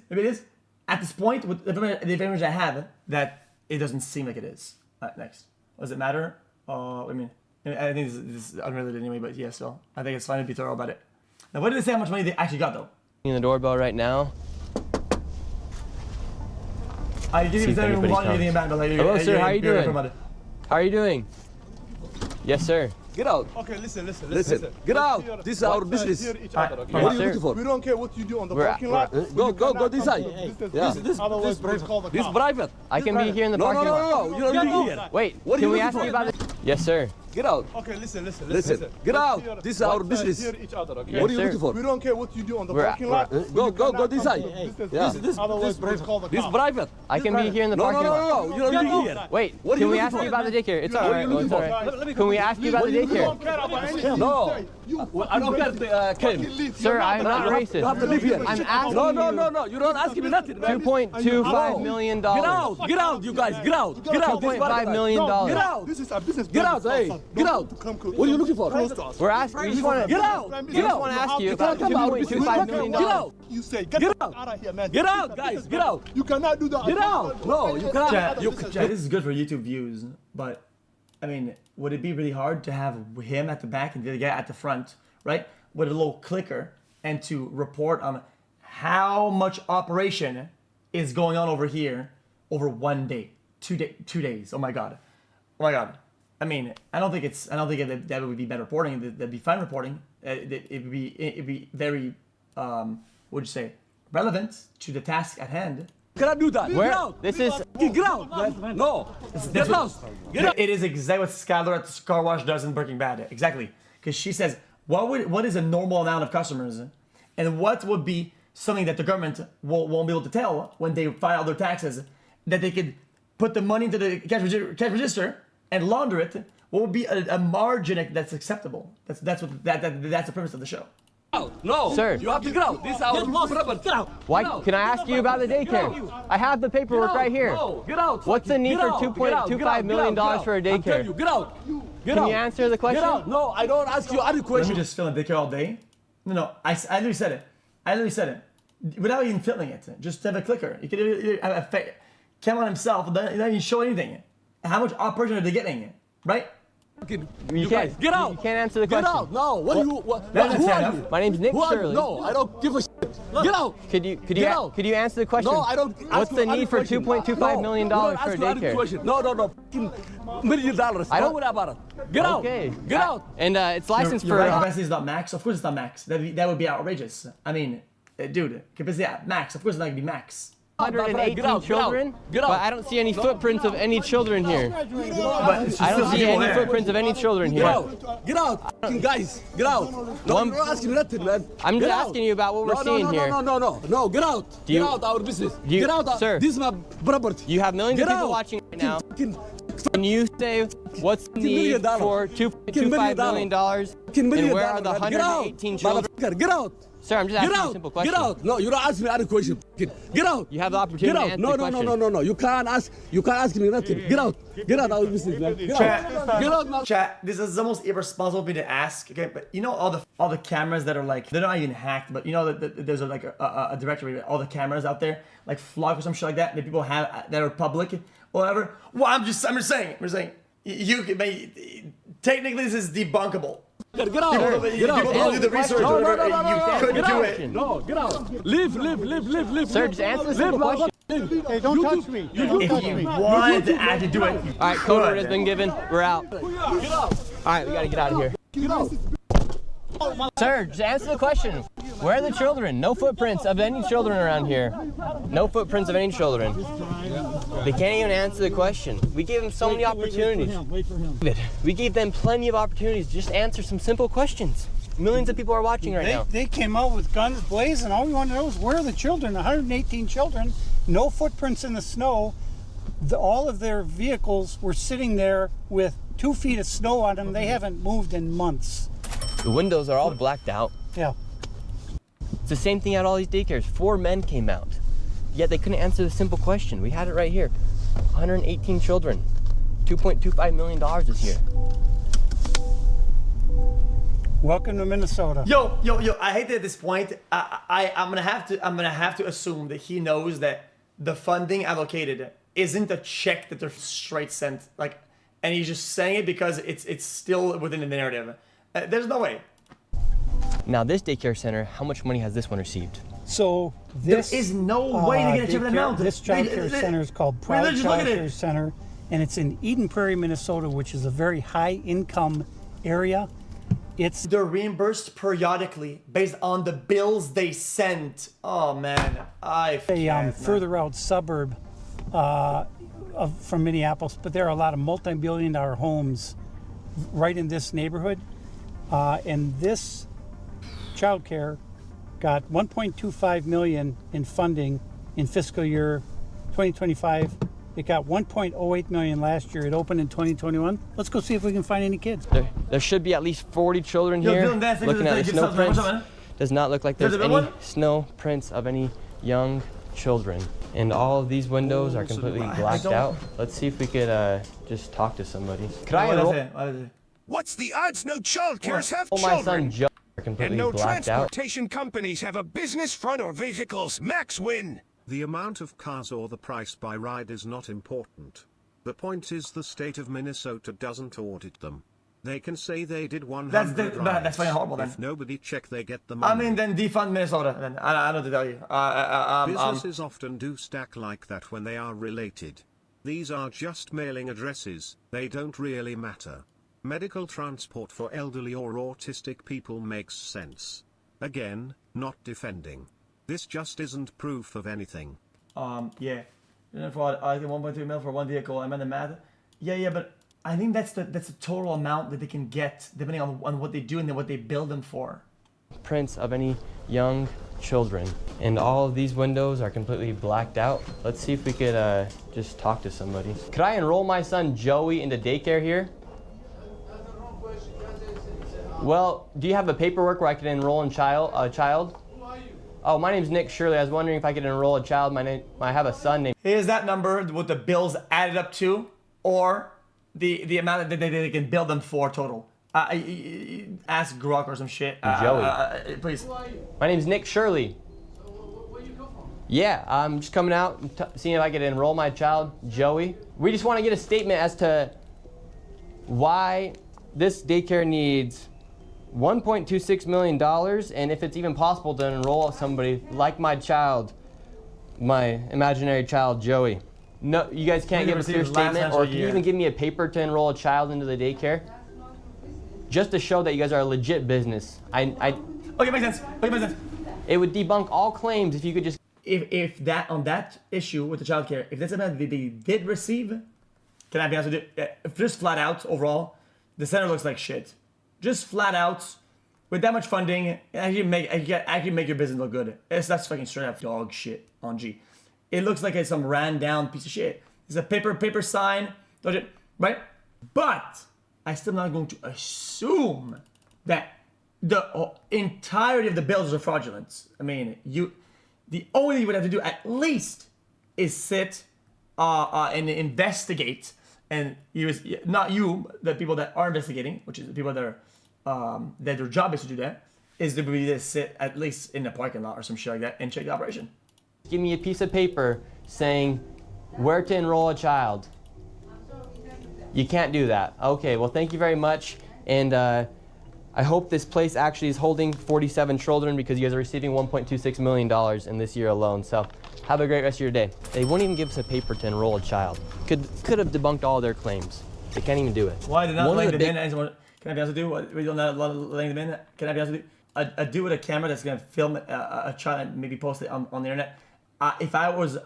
C: At this point, with the information I have, that it doesn't seem like it is. Next. Does it matter? I mean, I think this is unrelated anyway, but yeah, still. I think it's fine to be thorough about it. Now, what did they say how much money they actually got, though?
A: In the doorbell right now.
C: I didn't even anything about it.
A: Hello, sir. How are you doing? How are you doing? Yes, sir.
B: Get out. Okay, listen. Get out. This is our business. What are you looking for? We don't care what you do on the parking lot. Go this side. This private.
A: I can be here in the parking lot.
B: No. You don't be here.
A: Wait, can we ask you about it? Yes, sir.
B: Get out. Okay, listen. Get out. This is our business. What are you looking for? We don't care what you do on the parking lot. Go this side. This private.
A: I can be here in the parking lot.
B: No. You don't be here.
A: Wait, can we ask you about the daycare? It's all right. Can we ask you about the daycare?
B: No. I don't care, Ken.
A: Sir, I'm not racist.
B: You have to live here.
A: I'm asking.
B: No. You don't ask me nothing.
A: $2.25 million.
B: Get out, you guys. Get out.
A: $2.5 million.
B: Get out. This is our business. Get out, hey. Get out. What are you looking for?
A: We're asking. We just want to
B: get out.
A: We just want to ask you about $2.25 million.
B: Get out. You say get out of here, man. Get out, guys. Get out. You cannot do that. Get out. No, you cannot.
C: Chat, this is good for YouTube views, but I mean, would it be really hard to have him at the back and the guy at the front, right, with a little clicker, and to report on how much operation is going on over here over 1 day, 2 days? Oh my god. I mean, I don't think that would be bad reporting. That'd be fine reporting. It'd be very, what'd you say, relevant to the task at hand.
B: Cannot do that.
A: Where?
B: Get out.
A: This is.
B: Get out. No. Get out. Get out.
C: It is exactly what Skylar at the car wash does in Breaking Bad. Exactly, because she says, what is a normal amount of customers, and what would be something that the government won't be able to tell when they file their taxes, that they could put the money into the cash register and launder it. What would be a margin that's acceptable? That's the premise of the show.
B: No,
A: sir.
B: You have to get out. This is our property. Get out.
A: Why? Can I ask you about the daycare? I have the paperwork right here.
B: No, get out.
A: What's the need for $2.25 million for a daycare?
B: Get out.
A: Can you answer the question?
B: Get out. No, I don't ask you any question.
C: Let me just film a daycare all day. No, I literally said it. I literally said it. Without even filming it. Just have a clicker. You could have a camera on himself, not even show anything. How much operation are they getting? Right?
A: You can't.
B: Get out.
A: You can't answer the question.
B: Get out. No. What do you?
C: Who
B: are
C: are
B: you?
A: My name's Nick Shirley.
B: No, I don't give a shit. Get out.
A: Could you answer the question?
B: No, I don't.
A: What's the need for $2.25 million for a daycare?
B: No. $1 million. Don't worry about it. Get out.
A: Okay.
B: Get out.
A: And it's licensed
C: Your
A: for.
C: capacity is not max. Of course it's not max. That would be outrageous. I mean, dude, capacity at max. Of course it's not gonna be max.
A: 118 children, but I don't see any footprints of any children here.
C: But
A: I don't see any footprints of any children here.
B: Get out, guys. Get out. Don't ask me nothing, man.
A: I'm just asking you about what we're seeing here.
B: No. Get out. Get out our business. Get out,
A: sir.
B: This is my property.
A: You have millions of people watching right now. Can you say what's the need for $2.25 million? And where are the 118 children?
B: Get out.
A: Sir, I'm just asking you a simple question.
B: Get out. No, you don't ask me any question. Get out.
A: You have the opportunity to answer the question.
B: No. You can't ask me nothing. Get out. Get out our business, man. Get out, man.
C: Chat, this is the most irresponsible thing to ask. Okay, but you know all the cameras that are like, they're not even hacked, but you know that there's a directory, all the cameras out there, like Flock or some shit like that people have that are public or whatever. Well, I'm just saying, you technically this is debunkable.
B: Get out. Get out.
C: People do the research or whatever, you couldn't do it.
B: No, get out. Leave.
A: Sir, just answer the simple question.
M: Hey, don't touch me.
C: If you wanted to actually do it,
A: all right, code word has been given. We're out.
B: Get out.
A: All right, we gotta get out of here.
B: Get out.
A: Sir, just answer the question. Where are the children? No footprints of any children around here. No footprints of any children. They can't even answer the question. We gave them so many opportunities.
M: Wait for him.
A: We gave them plenty of opportunities. Just answer some simple questions. Millions of people are watching right now.
D: They came out with guns blazing. All we want to know is where are the children? 118 children, no footprints in the snow. All of their vehicles were sitting there with 2 feet of snow on them. They haven't moved in months.
A: The windows are all blacked out.
D: Yeah.
A: It's the same thing at all these daycares. 4 men came out, yet they couldn't answer the simple question. We had it right here. 118 children. $2.25 million is here.
D: Welcome to Minnesota.
C: Yo! I hate that at this point. I'm gonna have to assume that he knows that the funding allocated isn't a check that they're straight sent. Like, and he's just saying it because it's still within the narrative. There's no way.
A: Now this daycare center, how much money has this one received?
D: So this
C: there is no way to get a check for the amount.
D: This child care center is called Proud Child Care Center, and it's in Eden Prairie, Minnesota, which is a very high income area.
C: They're reimbursed periodically based on the bills they sent. Oh man,
D: further out suburb from Minneapolis, but there are a lot of multi-billion-dollar homes right in this neighborhood, and this child care got $1.25 million in funding in fiscal year 2025. It got $1.08 million last year. It opened in 2021. Let's go see if we can find any kids.
A: There should be at least 40 children here. Looking at the snow prints, does not look like there's any snow prints of any young children. And all of these windows are completely blacked out. Let's see if we could just talk to somebody. Could I enroll?
G: What's the odds no child cares have
A: Oh,
G: children?
A: my son Joe are completely
G: And no
A: blacked out.
G: transportation companies have a business front or vehicles. Max win.
I: The amount of cars or the price by ride is not important. The point is the state of Minnesota doesn't audit them. They can say they did 100 rides.
C: That's fucking horrible then.
I: If nobody check, they get the money.
C: I mean, then defund Minnesota. Then I don't know what to tell you.
I: Businesses often do stack like that when they are related. These are just mailing addresses. They don't really matter. Medical transport for elderly or autistic people makes sense. Again, not defending. This just isn't proof of anything.
C: Yeah. For I think 1.3 mil for one vehicle. I meant the math. Yeah, but I think that's the total amount that they can get depending on what they do and then what they build them for.
A: Prints of any young children. And all of these windows are completely blacked out. Let's see if we could just talk to somebody. Could I enroll my son Joey into daycare here? Well, do you have a paperwork where I can enroll a child? Who are you? Oh, my name's Nick Shirley. I was wondering if I could enroll a child. I have a son named...
C: Here's that number, what the bills added up to, or the amount that they can build them for total. Ask Grok or some shit.
A: Joey.
C: Please.
A: My name's Nick Shirley. Yeah, I'm just coming out and seeing if I could enroll my child, Joey. We just want to get a statement as to why this daycare needs $1.26 million, and if it's even possible to enroll somebody like my child, my imaginary child, Joey. No, you guys can't give a clear statement, or can you even give me a paper to enroll a child into the daycare? Just to show that you guys are a legit business.
C: Okay, makes sense.
A: It would debunk all claims if you could just...
C: If that, on that issue with the childcare, if that's something that they did receive, can I be honest with you? If just flat out, overall, the center looks like shit. Just flat out, with that much funding, actually make your business look good. That's fucking straight up dog shit on G. It looks like it's some ran down piece of shit. It's a paper sign, right? But I still not going to assume that the entirety of the bills are fraudulent. I mean, the only thing you would have to do at least is sit and investigate, and not you, the people that are investigating, which is the people that are that their job is to do that, is to sit at least in the parking lot or some shit like that and check the operation.
A: Give me a piece of paper saying where to enroll a child. You can't do that. Okay, well, thank you very much, and I hope this place actually is holding 47 children, because you guys are receiving $1.26 million in this year alone. So have a great rest of your day. They won't even give us a paper to enroll a child. Could have debunked all their claims. They can't even do it.
C: Why did not letting them in? Can I be honest with you? We don't have a lot of letting them in. Can I be honest with you? A dude with a camera that's gonna film a child and maybe post it on the internet. If I was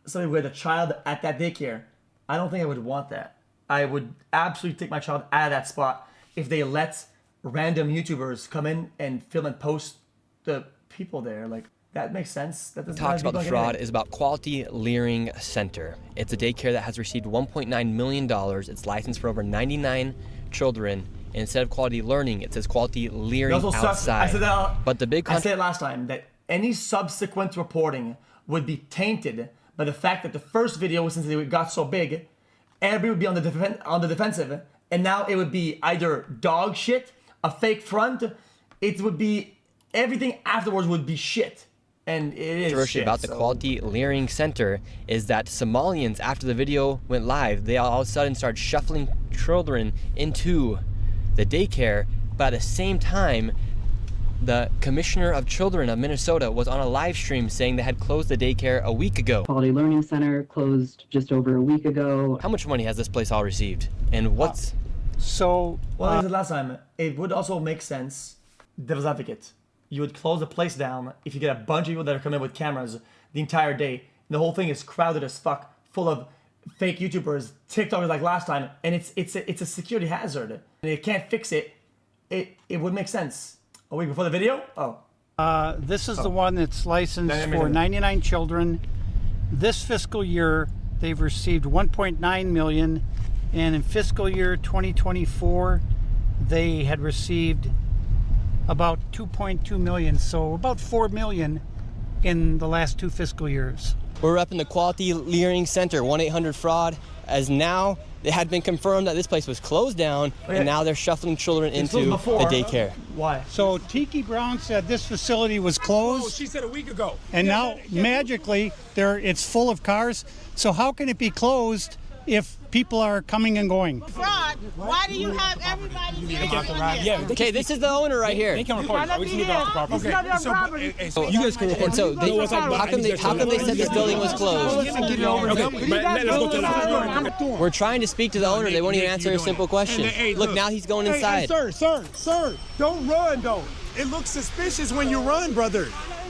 C: somebody with a child at that daycare, I don't think I would want that. I would absolutely take my child out of that spot if they let random YouTubers come in and film and post the people there. Like, that makes sense. That doesn't
E: Talks about the fraud is about Quality Leering Center. It's a daycare that has received $1.9 million. It's licensed for over 99 children. And instead of quality learning, it says quality leering outside.
C: I said that.
E: But the big
C: I said it last time that any subsequent reporting would be tainted by the fact that the first video, since it got so big, everybody would be on the defensive, and now it would be either dog shit, a fake front. It would be everything afterwards would be shit, and it is
E: controversy about the Quality Leering Center is that Somalians, after the video went live, they all of a sudden started shuffling children into the daycare, but at the same time, the Commissioner of Children of Minnesota was on a live stream saying they had closed the daycare a week ago.
N: Quality Learning Center closed just over a week ago.
E: How much money has this place all received? And what's...
C: Well, I said last time, it would also make sense, devil's advocate. You would close the place down if you get a bunch of people that are coming with cameras the entire day. The whole thing is crowded as fuck, full of fake YouTubers, TikTokers like last time, and it's a security hazard. And they can't fix it. It would make sense. A week before the video?
D: This is the one that's licensed for 99 children. This fiscal year, they've received $1.9 million, and in fiscal year 2024, they had received about $2.2 million, so about $4 million in the last 2 fiscal years.
A: We're repping the Quality Leering Center, 1-800-FRAUD, as now it had been confirmed that this place was closed down, and now they're shuffling children into the daycare.
C: Why?
D: So Tiki Brown said this facility was closed.
O: Oh, she said a week ago.
D: And now, magically, it's full of cars. So how can it be closed if people are coming and going?
P: Fraud. Why do you have everybody here?
A: Okay, this is the owner right here.
O: They can record it. We just need to get off the property.
A: So you guys can record. And so how come they said this building was closed? We're trying to speak to the owner. They won't even answer a simple question. Look, now he's going inside.
O: Sir, don't run though. It looks suspicious when you run, brother.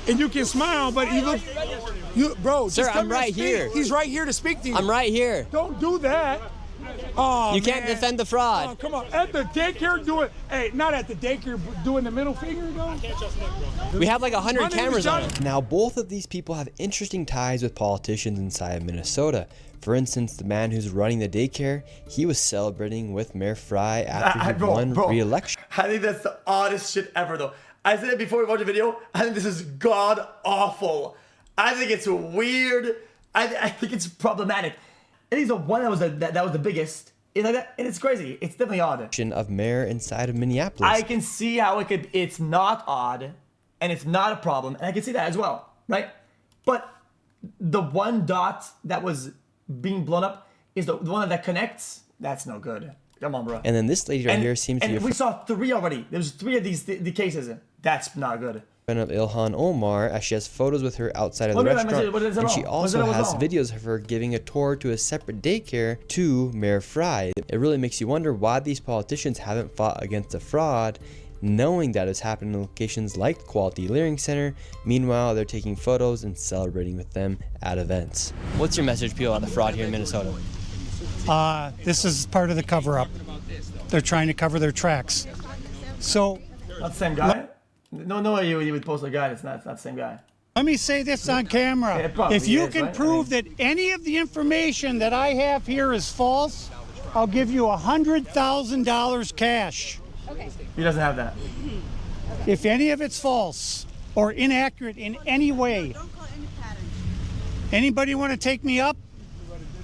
O: And you can smile, but bro,
A: sir, I'm right here.
O: He's right here to speak to you.
A: I'm right here.
O: Don't do that. Oh,
A: you can't defend the fraud.
O: Oh, come on. At the daycare doing, not at the daycare doing the middle finger though.
A: We have like 100 cameras on it.
E: Now, both of these people have interesting ties with politicians inside of Minnesota. For instance, the man who's running the daycare, he was celebrating with Mayor Fry after he won re-election.
C: I think that's the oddest shit ever though. I said it before we watched the video. I think this is god awful. I think it's weird. I think it's problematic. I think the one that was the biggest It's like that, and it's crazy. It's definitely odd.
A: Of mayor inside of Minneapolis.
C: I can see how it's not odd, and it's not a problem, and I can see that as well, right? But the one dot that was being blown up is the one that connects. That's no good. Come on, bro.
A: And then this lady right here seems to be.
C: And we saw 3 already. There's 3 of these the cases. That's not good.
A: Of Ilhan Omar, as she has photos with her outside of the restaurant, and she also has videos of her giving a tour to a separate daycare to Mayor Fry. It really makes you wonder why these politicians haven't fought against the fraud, knowing that it's happening in locations like the Quality Learning Center. Meanwhile, they're taking photos and celebrating with them at events. What's your message, people, about the fraud here in Minnesota?
D: This is part of the cover-up. They're trying to cover their tracks. So,
C: not the same guy. No, you would post a guy. It's not the same guy.
D: Let me say this on camera. If you can prove that any of the information that I have here is false, I'll give you $100,000 cash.
C: Okay. He doesn't have that.
D: If any of it's false or inaccurate in any way, anybody want to take me up?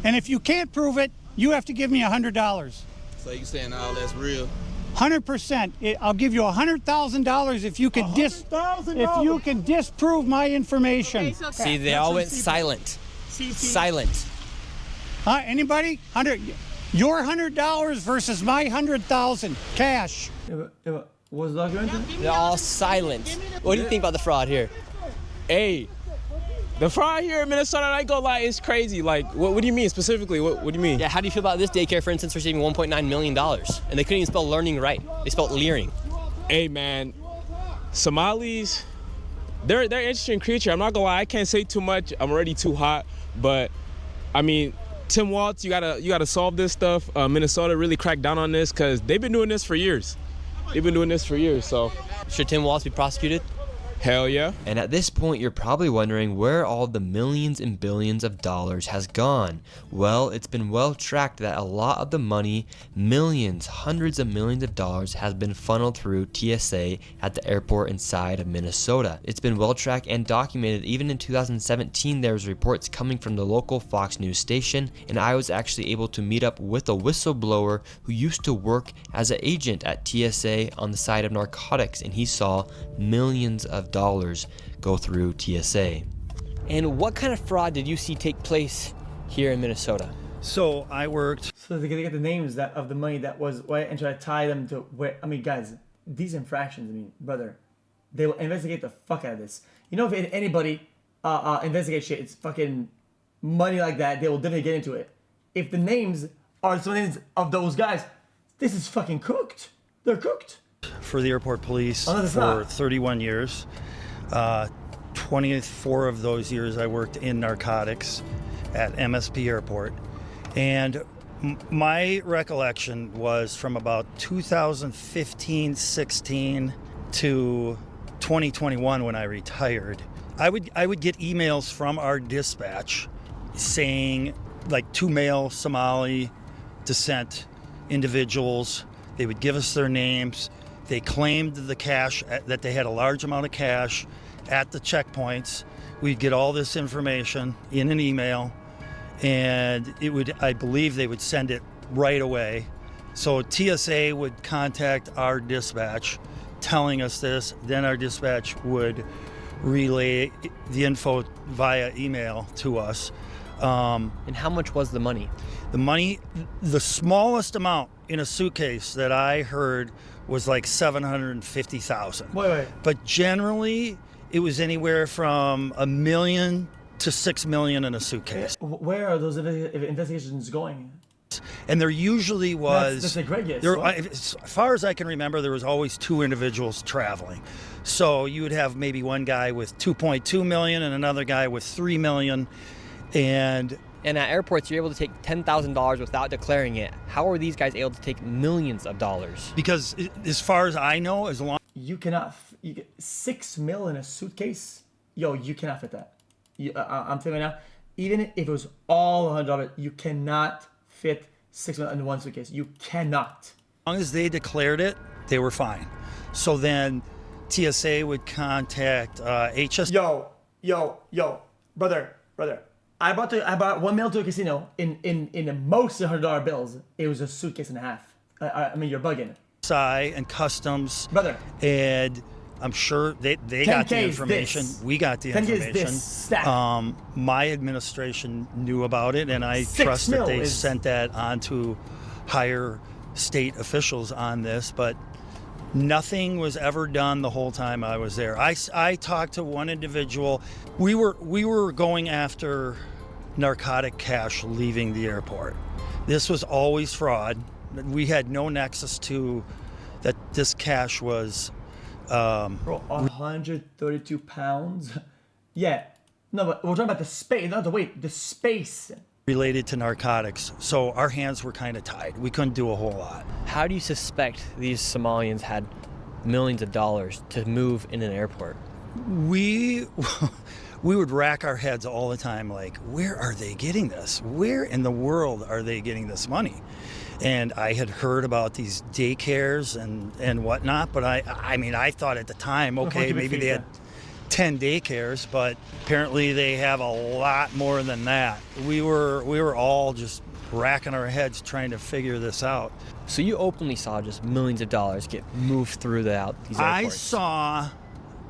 D: And if you can't prove it, you have to give me $100.
Q: So you saying all that's real?
D: 100%. I'll give you $100,000 if you can disprove my information.
A: See, they all went silent. Silent.
D: Anybody? Your $100 versus my $100,000 cash.
C: What's the document?
A: They're all silent. What do you think about the fraud here?
R: Hey, the fraud here in Minnesota, I ain't gonna lie, it's crazy. Like, what do you mean specifically? What do you mean?
A: Yeah, how do you feel about this daycare, for instance, receiving $1.9 million? And they couldn't even spell learning right. They spelled leering.
R: Hey, man, Somalis, they're an interesting creature. I'm not gonna lie, I can't say too much. I'm already too hot. But, I mean, Tim Walz, you gotta solve this stuff. Minnesota really cracked down on this because they've been doing this for years. So.
A: Should Tim Walz be prosecuted?
R: Hell yeah.
E: And at this point, you're probably wondering where all the millions and billions of dollars has gone. Well, it's been well tracked that a lot of the money, millions, hundreds of millions of dollars, has been funneled through TSA at the airport inside of Minnesota. It's been well tracked and documented. Even in 2017, there was reports coming from the local Fox News station, and I was actually able to meet up with a whistleblower who used to work as an agent at TSA on the side of narcotics, and he saw millions of dollars go through TSA.
A: And what kind of fraud did you see take place here in Minnesota?
C: So I worked. So they're gonna get the names of the money that was, and try to tie them to where. I mean, guys, these infractions. I mean, brother, they will investigate the fuck out of this. You know, if anybody investigate shit, it's fucking money like that. They will definitely get into it. If the names are some names of those guys, this is fucking cooked. They're cooked.
S: For the airport police for 31 years. 24 of those years I worked in narcotics at MSP Airport. And my recollection was from about 2015-16 to 2021 when I retired. I would get emails from our dispatch saying, like, 2 male Somali descent individuals. They would give us their names. They claimed the cash, that they had a large amount of cash at the checkpoints. We'd get all this information in an email, and I believe they would send it right away. So TSA would contact our dispatch telling us this, then our dispatch would relay the info via email to us.
A: And how much was the money?
S: The smallest amount in a suitcase that I heard was like $750,000.
C: Wait.
S: But generally, it was anywhere from $1 million to $6 million in a suitcase.
C: Where are those investigations going?
S: And there usually was.
C: That's a great guess.
S: As far as I can remember, there was always 2 individuals traveling. So you would have maybe one guy with $2.2 million and another guy with $3 million, and
A: at airports, you're able to take $10,000 without declaring it. How are these guys able to take millions of dollars?
S: Because as far as I know, as long
C: you cannot, you get $6 million in a suitcase. Yo, you cannot fit that. I'm telling you now, even if it was all $100, you cannot fit $6 million in one suitcase. You cannot.
S: As long as they declared it, they were fine. So then TSA would contact HS.
C: Yo, brother. I bought 1 mil to a casino in most $100 bills. It was a suitcase and a half. I mean, you're bugging.
S: And customs,
C: brother,
S: and I'm sure they got the information. We got the
C: 10K
S: information.
C: is this stack.
S: My administration knew about it, and I trust that they sent that on to higher state officials on this, but nothing was ever done the whole time I was there. I talked to one individual. We were going after narcotic cash leaving the airport. This was always fraud. We had no nexus to that this cash was
C: 132 pounds. Yeah. No, but we're talking about the space, not the weight, the space.
S: Related to narcotics. So our hands were kind of tied. We couldn't do a whole lot.
A: How do you suspect these Somalians had millions of dollars to move in an airport?
S: We would rack our heads all the time, like, where are they getting this? Where in the world are they getting this money? And I had heard about these daycares and whatnot, but I mean, I thought at the time, okay, maybe they had 10 daycares, but apparently they have a lot more than that. We were all just racking our heads trying to figure this out.
A: So you openly saw just millions of dollars get moved through these airports?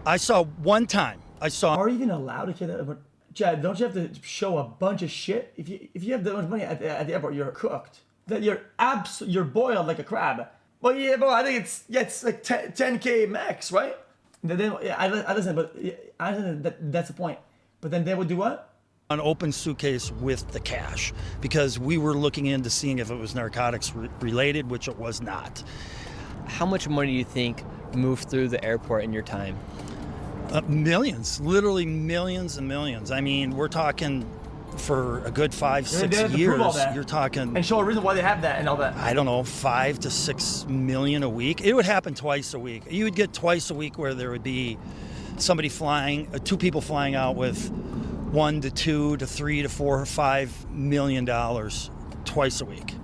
S: I saw one time.
C: Are you even allowed to get that? Chad, don't you have to show a bunch of shit? If you have that much money at the airport, you're cooked. That you're boiled like a crab. Well, yeah, bro, I think it's like 10K max, right? Then I listen, but I listen, that's the point. But then they would do what?
S: An open suitcase with the cash, because we were looking into seeing if it was narcotics related, which it was not.
A: How much money do you think moved through the airport in your time?
S: Millions, literally millions and millions. I mean, we're talking for a good 5-6 years. You're talking,
C: and show a reason why they have that and all that.
S: I don't know, 5 to 6 million a week. It would happen twice a week. You would get twice a week where there would be somebody flying, 2 people flying out with $1 to 2 to 3 to 4 or $5 million twice a week,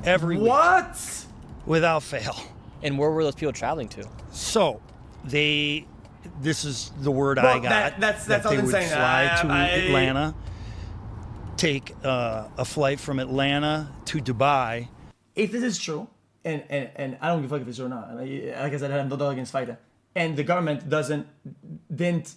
S: every week.
C: What?
S: Without fail.
A: And where were those people traveling to?
S: So this is the word I got.
C: That's
S: that
C: all
S: they
C: I'm
S: would
C: saying.
S: fly to Atlanta, take a flight from Atlanta to Dubai.
C: If this is true, and I don't give a fuck if it's true or not. Like I said, I have no dog against FIDA. And the government didn't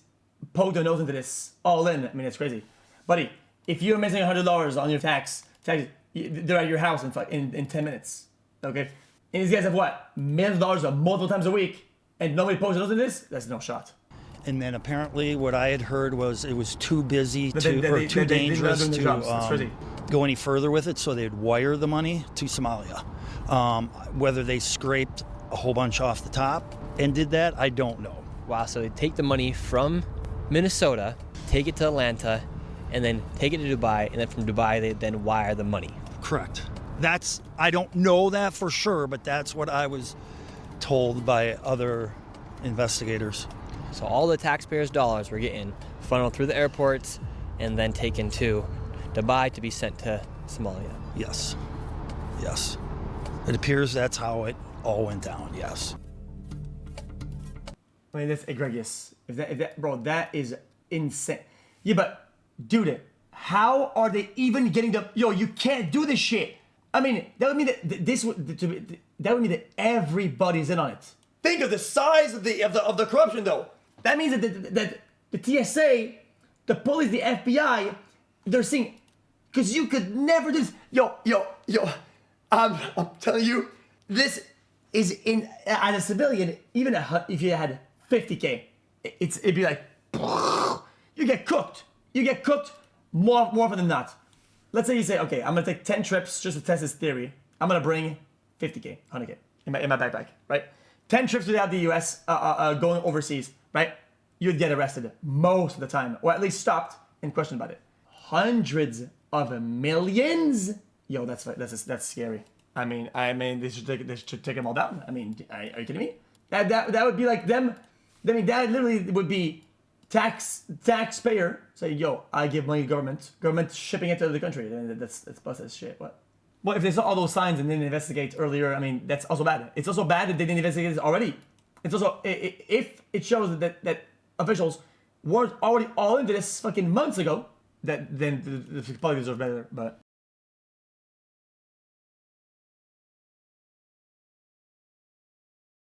C: poke their nose into this all in. I mean, it's crazy. Buddy, if you're missing $100 on your taxes, they're at your house in 10 minutes. Okay? And these guys have what? Millions of dollars multiple times a week, and nobody pokes their nose into this? That's no shot.
S: And then apparently what I had heard was it was too busy or too dangerous to go any further with it, so they'd wire the money to Somalia. Whether they scraped a whole bunch off the top and did that, I don't know.
A: Wow, so they take the money from Minnesota, take it to Atlanta, and then take it to Dubai, and then from Dubai they then wire the money.
S: Correct. I don't know that for sure, but that's what I was told by other investigators.
A: So all the taxpayers' dollars were getting funneled through the airports and then taken to Dubai to be sent to Somalia.
S: Yes. Yes. It appears that's how it all went down, yes.
C: I mean, that's egregious. If that, bro, that is insane. Yeah, but, dude, how are they even getting the... Yo, you can't do this shit. I mean, that would mean that would mean that everybody's in on it. Think of the size of the corruption, though. That means that the TSA, the police, the FBI, they're seeing, because you could never do this. Yo, I'm telling you, this is as a civilian, even if you had 50K, it'd be like, you get cooked. You get cooked more often than not. Let's say you say, okay, I'm gonna take 10 trips just to test this theory. I'm gonna bring 50K, 100K in my backpack, right? 10 trips without the US, going overseas, right? You'd get arrested most of the time, or at least stopped and questioned about it. Hundreds of millions? Yo, that's scary. I mean, they should take them all down. I mean, are you kidding me? That would be like them. I mean, that literally would be taxpayer say, yo, I give money to government shipping it to the country. That's busted as shit. What? Well, if they saw all those signs and didn't investigate earlier, I mean, that's also bad. It's also bad that they didn't investigate this already. It's also, if it shows that officials weren't already all into this fucking months ago, then the probably deserve better. But